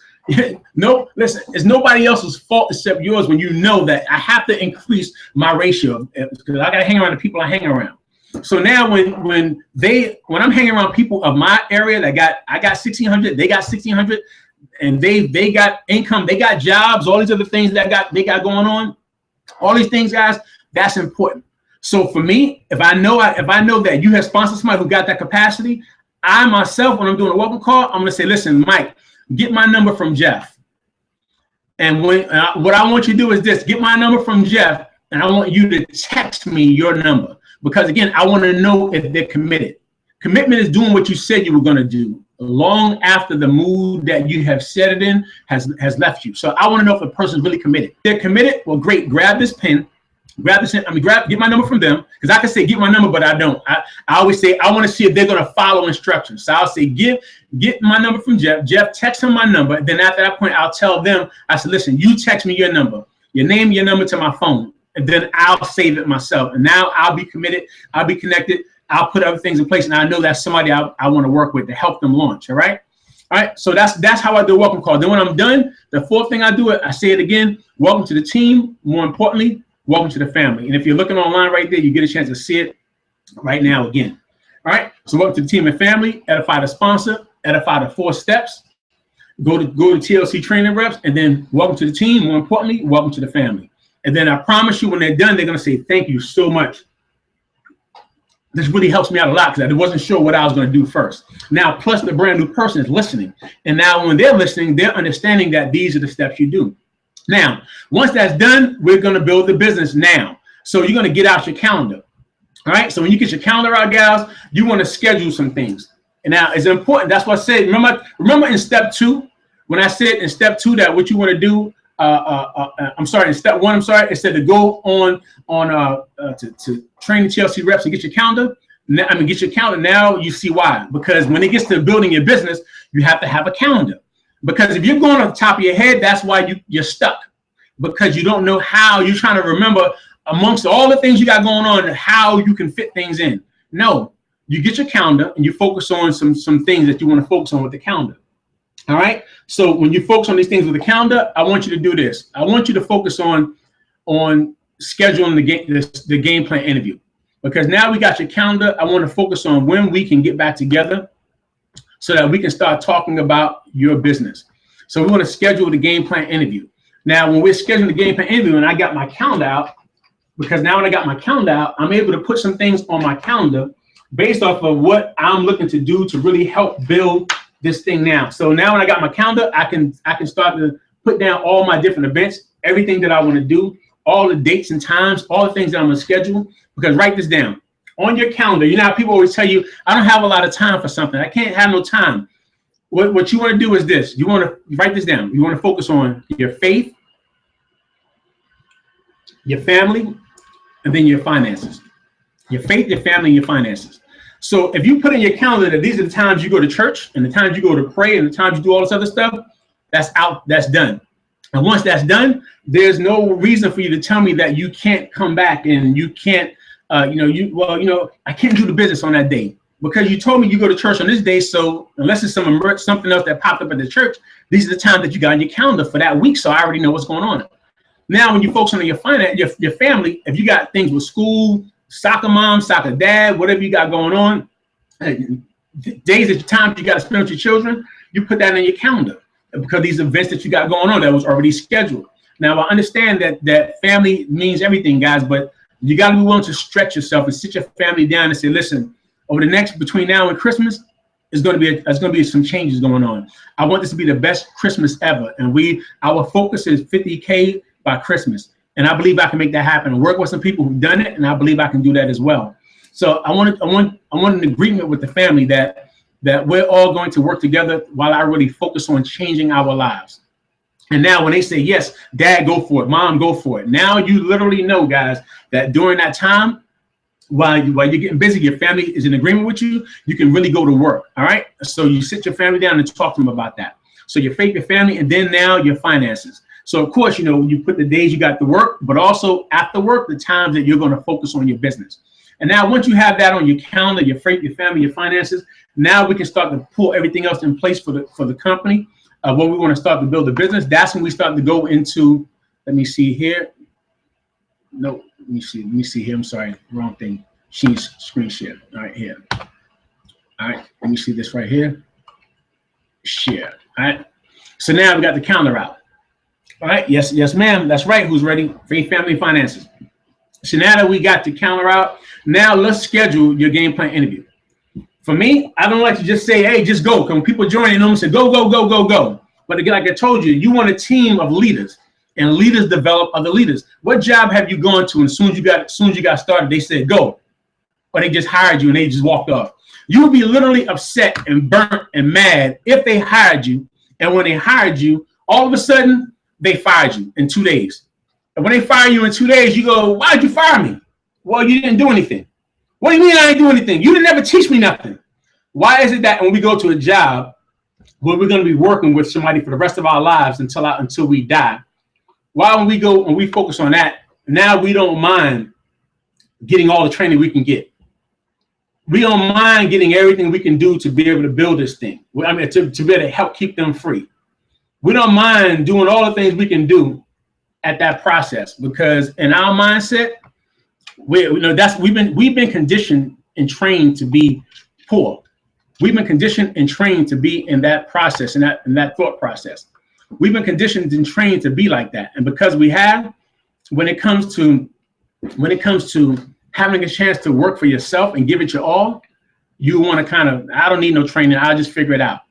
No, listen, it's nobody else's fault except yours when you know that I have to increase my ratio, because I got to hang around the people I hang around. So now when I'm hanging around people of my area I got 1,600, they got 1,600, and they got income, they got jobs, all these other things that they got going on, all these things, guys, that's important. So for me, if I know that you have sponsored somebody who got that capacity, I myself, when I'm doing a welcome call, I'm gonna say, listen, Mike, get my number from Jeff. And what I want you to do is this: get my number from Jeff, and I want you to text me your number, because again, I want to know if they're committed. Commitment is doing what you said you were going to do long after the mood that you have set it in has left you. So I want to know if a person's really committed. If they're committed, well, great. Grab this pen. Get my number from them, because I can say get my number, but I don't. I always say I want to see if they're going to follow instructions. So I'll say get my number from Jeff. Jeff, text him my number. Then after that point, I'll tell them, I said, listen, you text me your number, your name, your number to my phone. and then I'll save it myself. And now I'll be committed. I'll be connected. I'll put other things in place, and I know that's somebody I want to work with to help them launch. All right. All right. So that's how I do a welcome call. Then when I'm done, the fourth thing I do it, I say it again. Welcome to the team. More importantly, welcome to the family. And if you're looking online right there, you get a chance to see it right now again. All right. So welcome to the team and family. Edify the sponsor. Edify the 4 steps. Go to TLC training reps, and then welcome to the team. More importantly, welcome to the family. And then I promise you, when they're done, they're going to say, thank you so much. This really helps me out a lot because I wasn't sure what I was going to do first. Now, plus the brand new person is listening. And now when they're listening, they're understanding that these are the steps you do. Now, once that's done, we're going to build the business now. So you're going to get out your calendar. All right. So when you get your calendar out, gals, you want to schedule some things. And now it's important. That's what I said. Remember in step 2, when I said in step 2 that what you want to do, I'm sorry, in step 1, it said to go on to train the TLC reps and get your calendar. Get your calendar. Now you see why. Because when it gets to building your business, you have to have a calendar. Because if you're going off the top of your head, that's why you're stuck. Because you don't know how. You're trying to remember amongst all the things you got going on how you can fit things in. No, you get your calendar and you focus on some things that you want to focus on with the calendar. All right. So when you focus on these things with the calendar, I want you to do this. I want you to focus on scheduling the game plan interview, because now we got your calendar. I want to focus on when we can get back together so that we can start talking about your business. So we want to schedule the game plan interview. Now, when we're scheduling the game plan interview and I got my calendar out, because now when I got my calendar out, I'm able to put some things on my calendar based off of what I'm looking to do to really help build this thing now. So now when I got my calendar, I can start to put down all my different events, everything that I want to do, all the dates and times, all the things that I'm going to schedule. Because write this down on your calendar. You know how people always tell you, I don't have a lot of time for something. I can't have no time. What you want to do is this. You want to write this down. You want to focus on your faith, your family, and then your finances. Your faith, your family, and your finances. So if you put in your calendar that these are the times you go to church and the times you go to pray and the times you do all this other stuff, that's out, that's done. And once that's done, there's no reason for you to tell me that you can't come back and you can't, I can't do the business on that day because you told me you go to church on this day. So unless it's something else that popped up at the church, these are the times that you got on your calendar for that week. So I already know what's going on. Now, when you focus on your finance, your family, if you got things with school, soccer mom, soccer dad, whatever you got going on, days at times you got to spend with your children, you put that in your calendar because these events that you got going on that was already scheduled. Now, I understand that family means everything, guys, but you got to be willing to stretch yourself and sit your family down and say, listen, over the next, between now and Christmas, there's going to be some changes going on. I want this to be the best Christmas ever. And our focus is 50K by Christmas. And I believe I can make that happen and work with some people who've done it. And I believe I can do that as well. So I want an agreement with the family that we're all going to work together while I really focus on changing our lives. And now when they say, yes, dad, go for it. Mom, go for it. Now you literally know, guys, that during that time, while you're getting busy, your family is in agreement with you, you can really go to work. All right. So you sit your family down and talk to them about that. So your faith, your family, and then now your finances. So, of course, you put the days you got to work, but also after work, the times that you're going to focus on your business. And now once you have that on your calendar, your faith, your family, your finances, now we can start to pull everything else in place for the company. When we want to start to build a business, that's when we start to go into, let me see here. No, let me see here. I'm sorry, wrong thing. Screen share. All right, here. All right, let me see this right here. Share. All right. So now we got the calendar out. All right. Yes, ma'am. That's right. Who's ready? Faith, family, finances. So now that we got the calendar out, now let's schedule your game plan interview. For me, I don't like to just say, hey, just go. When people join, them say, go, go, go, go, go. But again, like I told you, you want a team of leaders, and leaders develop other leaders. What job have you gone to? And as soon as you got started, they said go, or they just hired you and they just walked off. You would be literally upset and burnt and mad if they hired you, and when they hired you, all of a sudden they fired you in 2 days. And when they fire you in 2 days, you go, why did you fire me? Well, you didn't do anything. What do you mean I didn't do anything? You didn't ever teach me nothing. Why is it that when we go to a job where we're going to be working with somebody for the rest of our lives until we die, why when we focus on that now we don't mind getting all the training we can get. We don't mind getting everything we can do to be able to build this thing. I mean, to be able to help keep them free. We don't mind doing all the things we can do at that process, because in our mindset, we've been conditioned and trained to be poor. We've been conditioned and trained to be in that process, in that thought process. We've been conditioned and trained to be like that. And because we have, when it comes to having a chance to work for yourself and give it your all, you want to kind of, I don't need no training, I'll just figure it out.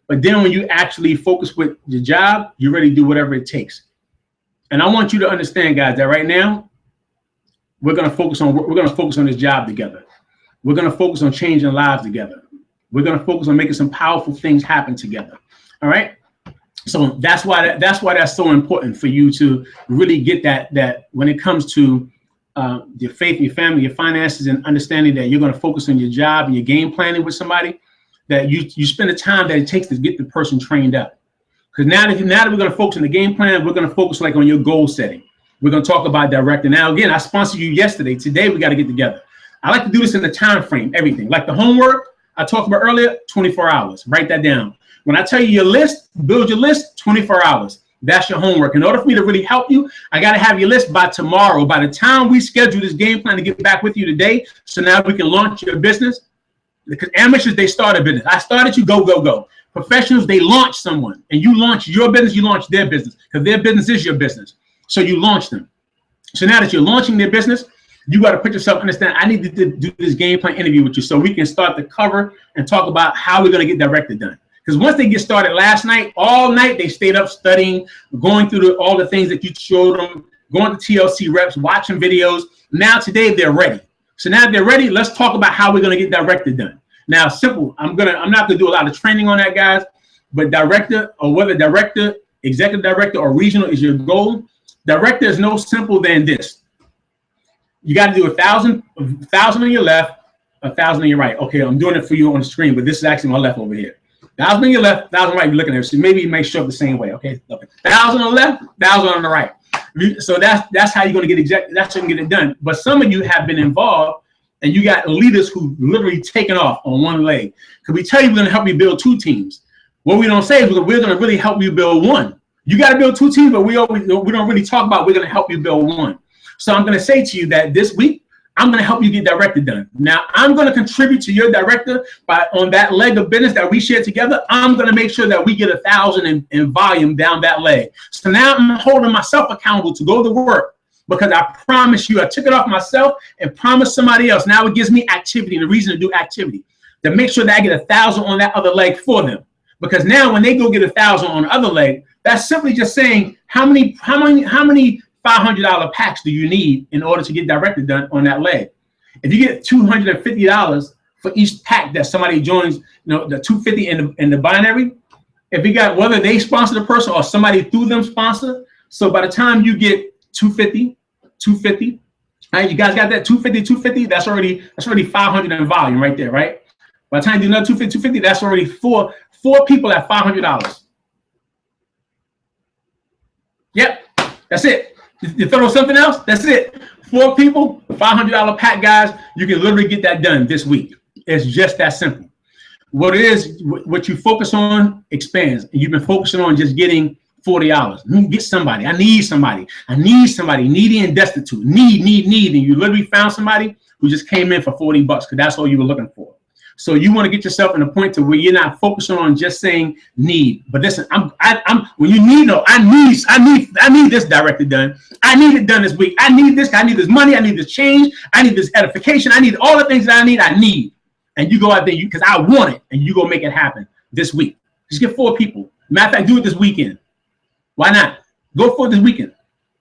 But then when you actually focus with your job, you really do whatever it takes. And I want you to understand, guys, that right now, we're going to focus on this job together. We're going to focus on changing lives together. We're going to focus on making some powerful things happen together. All right. So that's why that's so important for you to really get that when it comes to your faith, your family, your finances, and understanding that you're going to focus on your job and your game planning with somebody, that you spend the time that it takes to get the person trained up. Because now that we're going to focus on the game plan, we're going to focus like on your goal setting. We're going to talk about directing. Now, again, I sponsored you yesterday. Today, we got to get together. I like to do this in the time frame, everything. Like the homework I talked about earlier, 24 hours. Write that down. When I tell you your list, build your list, 24 hours. That's your homework. In order for me to really help you, I got to have your list by tomorrow. By the time we schedule this game plan to get back with you today, so now we can launch your business. Because amateurs, they start a business. I started you, go, go, go. Professionals, they launch someone. And you launch your business, you launch their business. Because their business is your business. So you launch them. So now that you're launching their business, you got to put yourself, understand, I need to do this game plan interview with you so we can start to cover and talk about how we're going to get directed done. Because once they get started last night, all night they stayed up studying, going through all the things that you showed them, going to TLC reps, watching videos. Now today they're ready. So now they're ready. Let's talk about how we're going to get directed done. Now, simple. I'm not gonna do a lot of training on that, guys. But director, or whether director, executive director, or regional is your goal, director is no simple than this. You got to do 1,000 on your left, 1,000 on your right. Okay, I'm doing it for you on the screen, but this is actually my left over here. 1,000 on your left, 1,000 right. You're looking at it, so maybe it may show up the same way. Okay, 1,000 on the left, 1,000 on the right. So that's how you're going to get that's how you get it done. But some of you have been involved, and you got leaders who literally taken off on one leg. Because we tell you we're going to help you build 2 teams. What we don't say is we're going to really help you build 1. You got to build 2 teams, but we don't really talk about we're going to help you build 1. So I'm going to say to you that this week, I'm going to help you get directed done. Now, I'm going to contribute to your director on that leg of business that we share together. I'm going to make sure that we get 1,000 in volume down that leg. So now I'm holding myself accountable to go to work. Because I promise you, I took it off myself and promised somebody else. Now it gives me activity and a reason to do activity to make sure that I get 1,000 on that other leg for them. Because now when they go get 1,000 on the other leg, that's simply just saying how many $500 packs do you need in order to get directed done on that leg? If you get $250 for each pack that somebody joins, the $250 in the binary, if you got whether they sponsor the person or somebody through them sponsor, so by the time you get 250, all right, you guys got that 250, that's already 500 in volume right there, right? By the time you do another 250, that's already four people at $500. Yep, that's it. You throw something else, that's it. 4 people, $500 pack, guys. You can literally get that done this week. It's just that simple. What it is, what you focus on expands, and you've been focusing on just getting $40. Get somebody. I need somebody. Needy and destitute. Need. And you literally found somebody who just came in for $40 because that's all you were looking for. So you want to get yourself in a point to where you're not focusing on just saying need. But listen, I'm when you need, I need this directed done. I need it done this week. I need this money. I need this change. I need this edification. I need all the things that I need. And you go out there because I want it, and you go make it happen this week. Just get 4 people. Matter of fact, do it this weekend. Why not? Go for it this weekend.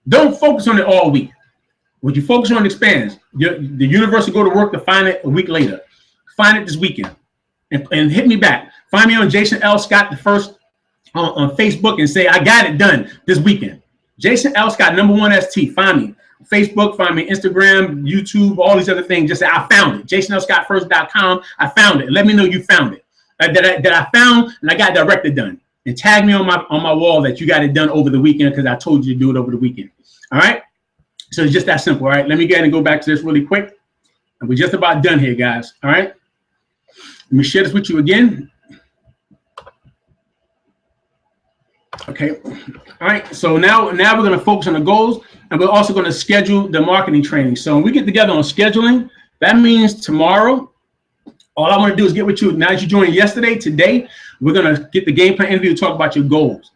Don't focus on it all week. What you focus on expands. The universe will go to work to find it a week later. Find it this weekend. And hit me back. Find me on Jason L. Scott the first on Facebook and say, I got it done this weekend. Jason L. Scott, #1ST. Find me. Facebook, find me Instagram, YouTube, all these other things. Just say, I found it. JasonLScottFirst.com. I found it. Let me know you found it. That I found and I got directed done. And tag me on my wall that you got it done over the weekend because I told you to do it over the weekend. All right. So it's just that simple. All right, let me go ahead and go back to this really quick. And we're just about done here, guys. All right, let me share this with you again. Okay, all right, so now we're going to focus on the goals, and we're also going to schedule the marketing training. So when we get together on scheduling, that means tomorrow, all I want to do is get with you. Now that you joined yesterday, today, we're going to get the game plan interview to talk about your goals,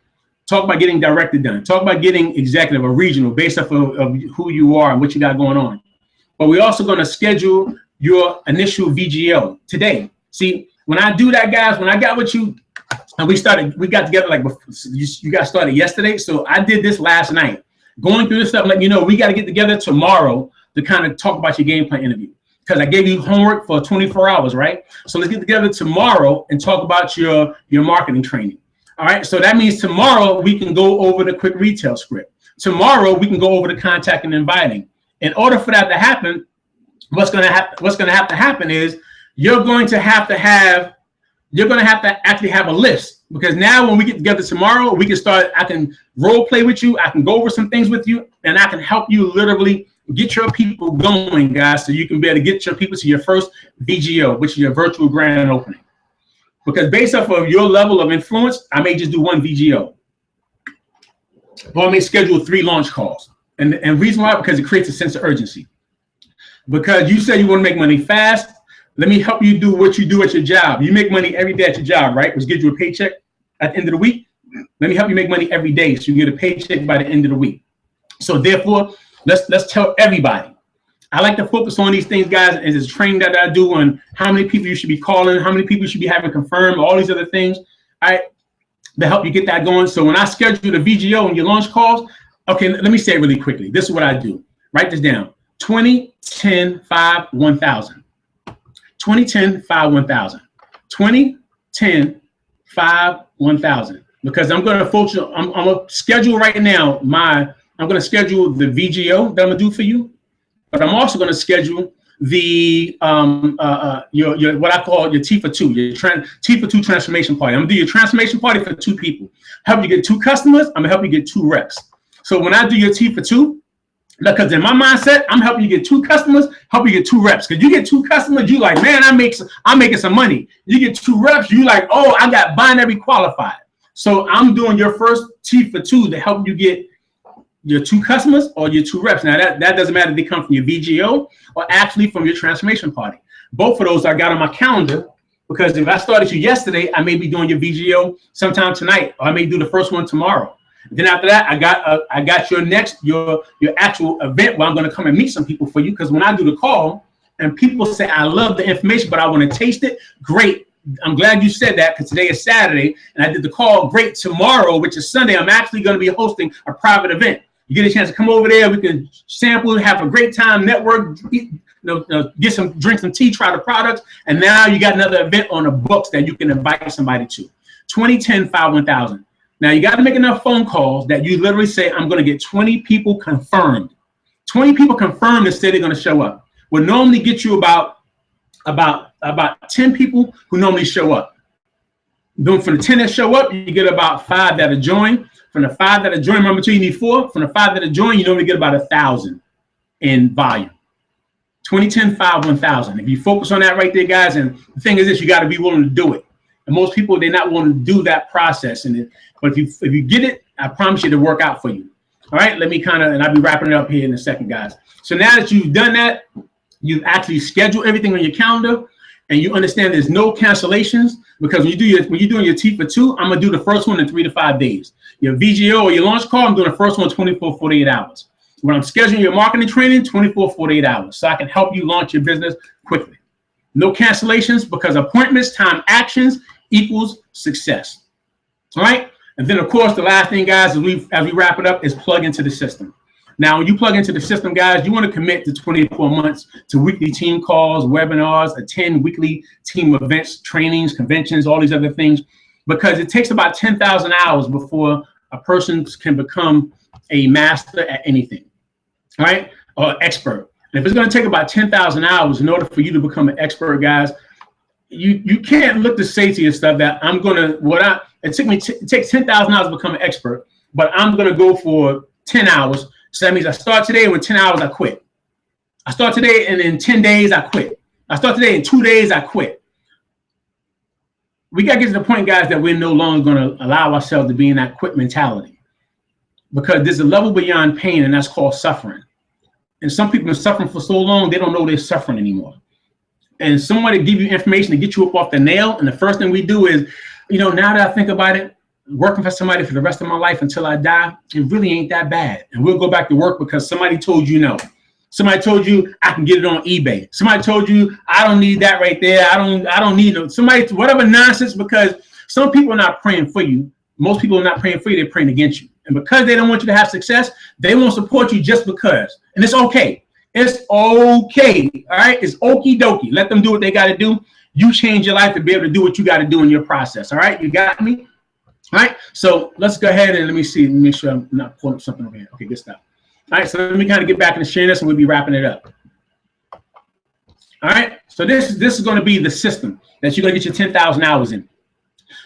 talk about getting directed done, talk about getting executive or regional based off of who you are and what you got going on. But we're also going to schedule your initial VGO today. See, when I do that, guys, when I got with you, and we got together like you got started yesterday. So I did this last night, going through this stuff, letting you know we got to get together tomorrow to kind of talk about your game plan interview, because I gave you homework for 24 hours, right? So let's get together tomorrow and talk about your marketing training. All right. So that means tomorrow we can go over the quick retail script. Tomorrow we can go over the contact and inviting. In order for that to happen, what's going to have to happen is you're going to have to actually have a list, because now when we get together tomorrow, we can start, I can role play with you. I can go over some things with you, and I can help you literally get your people going, guys, so you can be able to get your people to your first VGO, which is your virtual grand opening. Because based off of your level of influence, I may just do one VGO, or I may schedule 3 launch calls. And reason why, because it creates a sense of urgency. Because you say you want to make money fast, let me help you do what you do at your job. You make money every day at your job, right? Which gives you a paycheck at the end of the week. Let me help you make money every day so you get a paycheck by the end of the week. So therefore, let's tell everybody. I like to focus on these things, guys, as this training that I do on how many people you should be calling, how many people you should be having confirmed, all these other things, all right, to help you get that going. So when I schedule the VGO and your launch calls, okay, let me say it really quickly. This is what I do. Write this down: 20, 10, 5, 1,000. 20, 10, 5, 1,000. 20, 10, 5, 1,000. Because I'm going to focus. I'm going to schedule right now. I'm going to schedule the VGO that I'm going to do for you, but I'm also going to schedule the your what I call your T for 2, your T for 2 transformation party. I'm going to do your transformation party for 2 people. Help you get 2 customers. I'm going to help you get 2 reps. So when I do your T for 2, because in my mindset, I'm helping you get 2 customers, help you get 2 reps. Because you get 2 customers, you like, man, I'm making some money. You get 2 reps, you like, oh, I got binary qualified. So I'm doing your first T for 2 to help you get your 2 customers or your 2 reps. Now that doesn't matter if they come from your VGO or actually from your transformation party. Both of those I got on my calendar, because if I started you yesterday, I may be doing your VGO sometime tonight, or I may do the first one tomorrow. Then after that, I got your actual event where I'm going to come and meet some people for you. Because when I do the call and people say, I love the information, but I want to taste it, great. I'm glad you said that, because today is Saturday and I did the call. Great. Tomorrow, which is Sunday, I'm actually going to be hosting a private event. You get a chance to come over there. We can sample, have a great time, network, get some, drink some tea, try the products. And now you got another event on the books that you can invite somebody to. 20, 10, 5, 1,000. Now, you got to make enough phone calls that you literally say, I'm going to get 20 people confirmed. 20 people confirmed that say they're going to show up. Would normally get you about 10 people who normally show up. Then from the 10 that show up, you get about 5 that are joined. From the 5 that are joined, remember too, you need 4. From the 5 that are joined, you normally get about 1,000 in volume. 20, 10, 5, 1,000. If you focus on that right there, guys, and the thing is this, you got to be willing to do it. And most people, they're not willing to do that process. But if you get it, I promise you to work out for you. All right, let me and I'll be wrapping it up here in a second, guys. So now that you've done that, you've actually scheduled everything on your calendar, and you understand there's no cancellations, because when you're doing your T for 2, I'm gonna do the first one in 3 to 5 days. Your VGO or your launch call, I'm doing the first one 24, 48 hours. When I'm scheduling your marketing training, 24, 48 hours, so I can help you launch your business quickly. No cancellations, because appointments, time, actions equals success. All right. And then, of course, the last thing, guys, as we wrap it up, is plug into the system. Now, when you plug into the system, guys, you want to commit to 24 months to weekly team calls, webinars, attend weekly team events, trainings, conventions, all these other things, because it takes about 10,000 hours before a person can become a master at anything, right? Or expert. And if it's going to take about 10,000 hours in order for you to become an expert, guys, you can't look to say to yourself that it takes 10,000 hours to become an expert, but I'm going to go for 10 hours So that means I start today and in 10 hours I quit. I start today and in 10 days I quit. I start today in 2 days I quit. We got to get to the point, guys, that we're no longer going to allow ourselves to be in that quit mentality, because there's a level beyond pain, and that's called suffering. And some people are suffering for so long, they don't know they're suffering anymore. And somebody give you information to get you up off the nail. And the first thing we do is, now that I think about it, working for somebody for the rest of my life until I die, it really ain't that bad. And we'll go back to work because somebody told you no. Somebody told you I can get it on eBay. Somebody told you I don't need that right there. I don't need it. Somebody, whatever nonsense, because some people are not praying for you. Most people are not praying for you. They're praying against you. And because they don't want you to have success, they won't support you just because. And it's okay. It's okay. All right. It's okie dokie. Let them do what they got to do. You change your life to be able to do what you got to do in your process. All right. You got me? All right. So let's go ahead and let me see. Make sure I'm not pulling up something over here. Okay. Good stuff. All right, so let me kind of get back into sharing this, and we'll be wrapping it up. All right, so this is going to be the system that you're going to get your 10,000 hours in.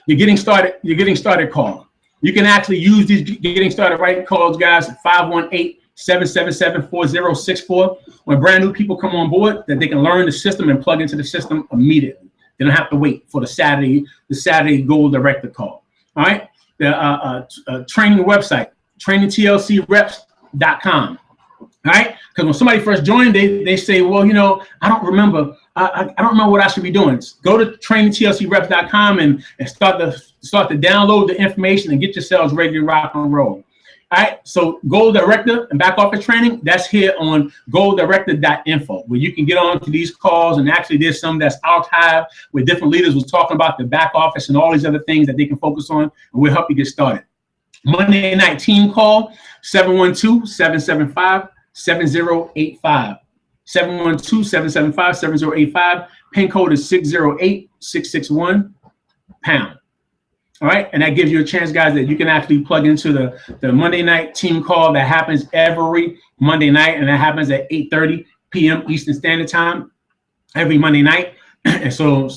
You're getting started. You're getting started call. You can actually use these getting started right calls, guys. 518-777-4064. When brand new people come on board, that they can learn the system and plug into the system immediately. They don't have to wait for the Saturday Goal Director call. All right, the training website, trainingtlcreps.com. All right, because when somebody first joined, they say, well, I don't remember. I don't remember what I should be doing. Go to trainingtlcreps.com and start to download the information and get yourselves ready to rock and roll. All right, so Goal Director and back office training, that's here on goaldirector.info, where you can get on to these calls. And actually, there's some that's archived where different leaders was talking about the back office and all these other things that they can focus on, and we'll help you get started. Monday night team call, 712-775-7085. 712-775-7085. Pin code is 608-661#. All right, and that gives you a chance, guys, that you can actually plug into the Monday night team call that happens every Monday night, and that happens at 8:30 p.m. Eastern Standard Time every Monday night. And so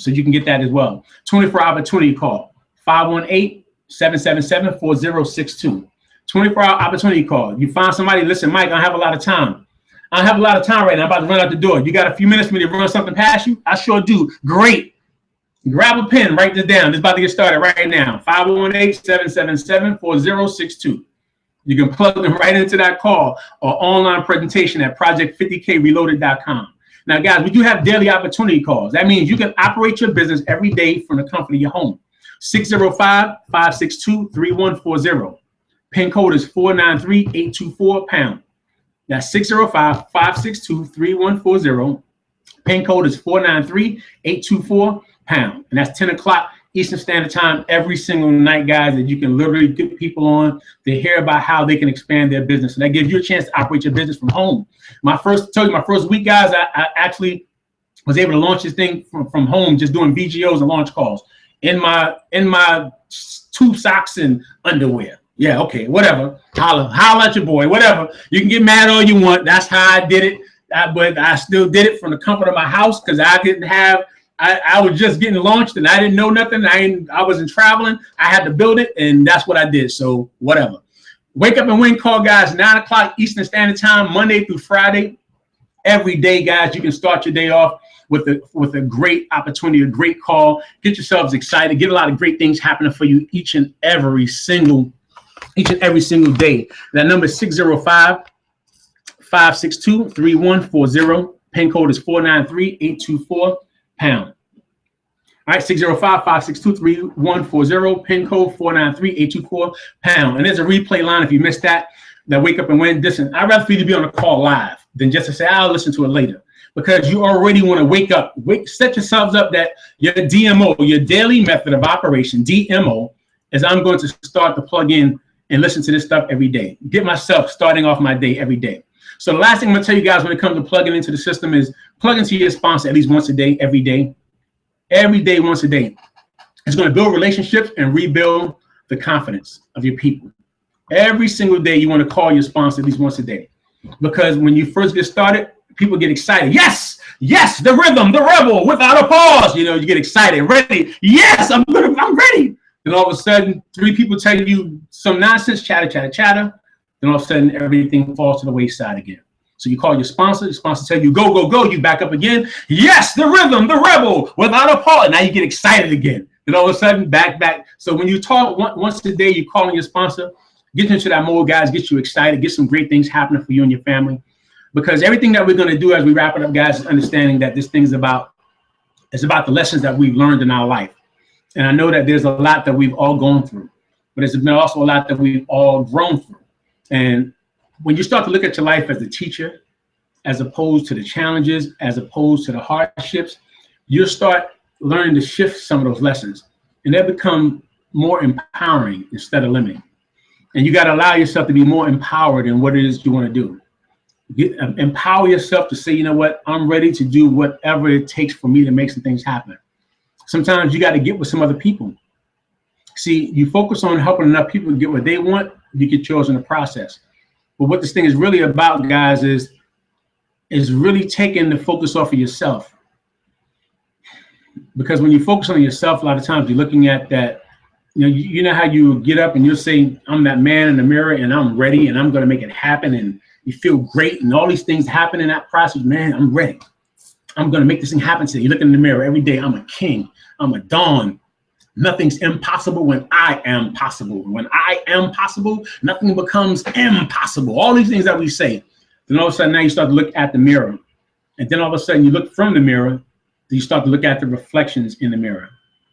you can get that as well. 24-hour opportunity call, 518-777-4062. 24-hour opportunity call. You find somebody, listen, Mike, I don't have a lot of time. I don't have a lot of time right now. I'm about to run out the door. You got a few minutes for me to run something past you? I sure do. Great. Grab a pen, write this down. It's about to get started right now. 518-777-4062. You can plug them right into that call or online presentation at project50kreloaded.com. Now, guys, we do have daily opportunity calls. That means you can operate your business every day from the comfort of your home. 605-562-3140. Pin code is 493-824#. That's 605-562-3140. Pin code is 493-824#. And that's 10 o'clock Eastern Standard Time every single night, guys, that you can literally get people on to hear about how they can expand their business. And that gives you a chance to operate your business from home. My first week, guys, I actually was able to launch this thing from home, just doing VGOs and launch calls in my tube socks and underwear. Yeah, okay, whatever. Holla at your boy, whatever. You can get mad all you want. That's how I did it. But I still did it from the comfort of my house because I didn't have. I was just getting launched and I didn't know nothing. I wasn't traveling. I had to build it, and that's what I did. So whatever. Wake Up and Win call, guys, 9 o'clock Eastern Standard Time, Monday through Friday. Every day, guys, you can start your day off with a great opportunity, a great call. Get yourselves excited. Get a lot of great things happening for you each and every single day. That number is 605-562-3140. Pin code is 493-824#. All right, 605-562-3140. Pin code 493-824#. And there's a replay line if you missed that Wake Up and Win. Listen, I'd rather for you to be on a call live than just to say, I'll listen to it later. Because you already want to wake up. Set yourselves up that your DMO, your daily method of operation, DMO, is I'm going to start to plug in and listen to this stuff every day. Get myself starting off my day every day. So the last thing I'm going to tell you guys when it comes to plugging into the system is plug into your sponsor at least once a day, every day. Every day, once a day. It's going to build relationships and rebuild the confidence of your people. Every single day, you want to call your sponsor at least once a day. Because when you first get started, people get excited. Yes, the rhythm, the rebel, without a pause. You get excited, ready. Yes, I'm ready. Then all of a sudden, 3 people tell you some nonsense, chatter. Then all of a sudden, everything falls to the wayside again. So you call your sponsor tell you, go, go, go. You back up again. Yes, the rhythm, the rebel, without a pause. Now you get excited again. Then all of a sudden, back. So when you talk once a day, you calling your sponsor, get into that mode, guys, get you excited, get some great things happening for you and your family. Because everything that we're going to do as we wrap it up, guys, is understanding that this thing's about the lessons that we've learned in our life. And I know that there's a lot that we've all gone through, but there's been also a lot that we've all grown through. And when you start to look at your life as a teacher, as opposed to the challenges, as opposed to the hardships, you'll start learning to shift some of those lessons, and they'll become more empowering instead of limiting. And you got to allow yourself to be more empowered in what it is you want to do. Empower yourself to say, you know what, I'm ready to do whatever it takes for me to make some things happen. Sometimes you got to get with some other people. See, you focus on helping enough people get what they want, you get yours in the process. But what this thing is really about, guys, is really taking the focus off of yourself. Because when you focus on yourself, a lot of times you're looking at that, you know how you get up and you'll say, I'm that man in the mirror and I'm ready and I'm going to make it happen. And you feel great and all these things happen in that process. Man, I'm ready. I'm going to make this thing happen today. You look in the mirror every day. I'm a king. I'm a dawn. Nothing's impossible when I am possible. When I am possible, nothing becomes impossible. All these things that we say. Then all of a sudden now you start to look at the mirror. And then all of a sudden you look from the mirror, you start to look at the reflections in the mirror.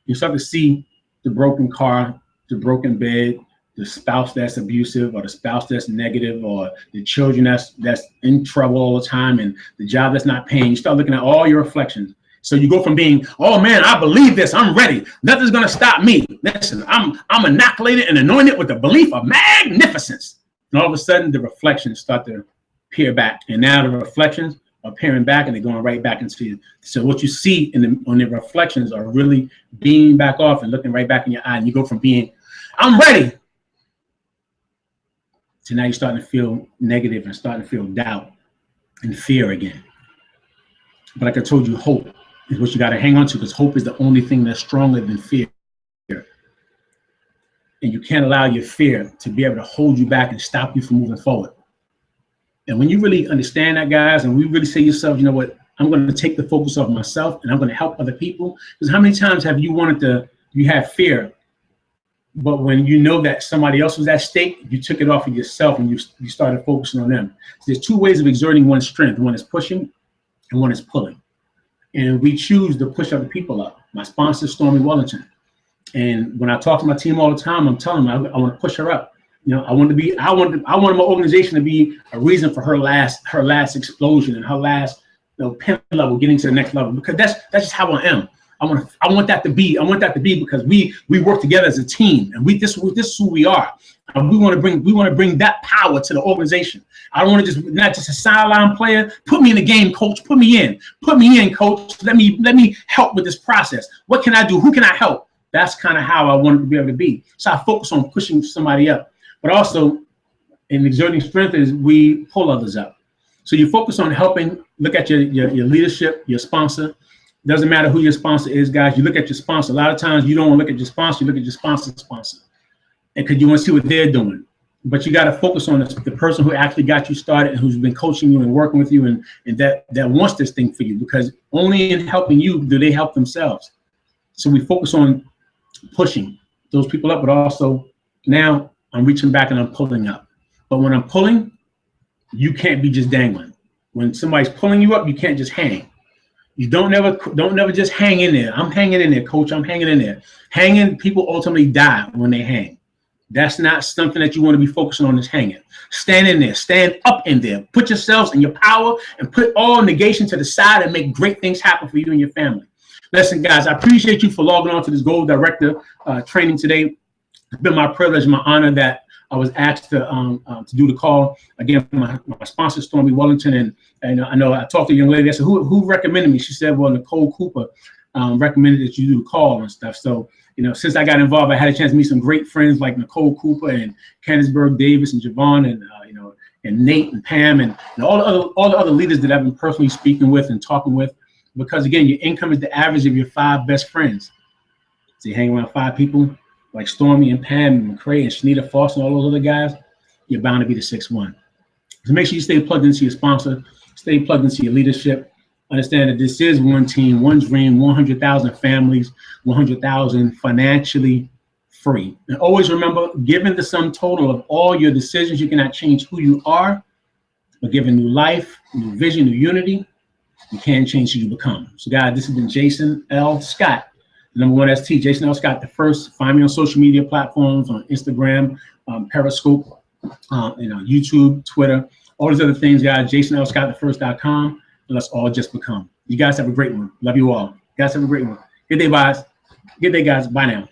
You start to see the broken car, the broken bed, the spouse that's abusive, or the spouse that's negative, or the children that's in trouble all the time, and the job that's not paying. You start looking at all your reflections. So you go from being, oh man, I believe this, I'm ready, nothing's gonna stop me. Listen, I'm inoculated and anointed with the belief of magnificence. And all of a sudden the reflections start to peer back. And now the reflections are peering back and they're going right back into you. So what you see on the reflections are really beaming back off and looking right back in your eye. And you go from being, I'm ready, to now you're starting to feel negative and starting to feel doubt and fear again. But like I told you, hope is what you got to hang on to, because hope is the only thing that's stronger than fear. And you can't allow your fear to be able to hold you back and stop you from moving forward. And when you really understand that, guys, and we really say to yourself, you know what, I'm going to take the focus off myself and I'm going to help other people. Because how many times have you you have fear, but when you know that somebody else was at stake, you took it off of yourself and you started focusing on them. So there's two ways of exerting one's strength. One is pushing and one is pulling. And we choose to push other people up. My sponsor is Stormy Wellington. And when I talk to my team all the time, I'm telling them I want to push her up. I wanted my organization to be a reason for her last explosion and her last pin level, getting to the next level, because that's just how I am. I want that to be because we work together as a team, and this is who we are. And we want to bring that power to the organization. I don't want to not just a sideline player. Put me in the game, coach. Put me in, coach. Let me help with this process. What can I do? Who can I help? That's kind of how I wanted to be able to be. So I focus on pushing somebody up, but also in exerting strength is we pull others up. So you focus on helping. Look at your leadership, your sponsor. Doesn't matter who your sponsor is, guys. You look at your sponsor. A lot of times you don't want to look at your sponsor. You look at your sponsor's sponsor, and because you want to see what they're doing. But you got to focus on the person who actually got you started and who's been coaching you and working with you, and that wants this thing for you. Because only in helping you do they help themselves. So we focus on pushing those people up, but also now I'm reaching back and I'm pulling up. But when I'm pulling, you can't be just dangling. When somebody's pulling you up, you can't just hang. You don't never just hang in there. I'm hanging in there, coach. I'm hanging in there. Hanging, people ultimately die when they hang. That's not something that you want to be focusing on, is hanging. Stand in there. Stand up in there. Put yourselves in your power and put all negation to the side and make great things happen for you and your family. Listen, guys, I appreciate you for logging on to this Gold Director training today. It's been my privilege and my honor that I was asked to do the call. Again, my sponsor, Stormy Wellington, and I know I talked to a young lady. I said, who recommended me? She said, well, Nicole Cooper recommended that you do the call and stuff. So, since I got involved, I had a chance to meet some great friends like Nicole Cooper and Candiceberg Davis and Javon and and Nate and Pam and all the other leaders that I've been personally speaking with and talking with. Because again, your income is the average of your 5 best friends. So you hang around 5 people like Stormy and Pam and McCray and Shanita Foster and all those other guys. you're bound to be the sixth one. So make sure you stay plugged into your sponsor, stay plugged into your leadership. Understand that this is one team, one dream, 100,000 families, 100,000 financially free. And always remember, given the sum total of all your decisions, you cannot change who you are, but given new life, new vision, new unity, you can change who you become. So guys, this has been Jason L. Scott, the #1 ST, Jason L. Scott the first. Find me on social media platforms, on Instagram, Periscope, YouTube, Twitter, all these other things, guys. JasonLScottTheFirst.com. And let's all just become. You guys have a great one. Love you all. You guys have a great one. Good day, guys. Good day, guys. Bye now.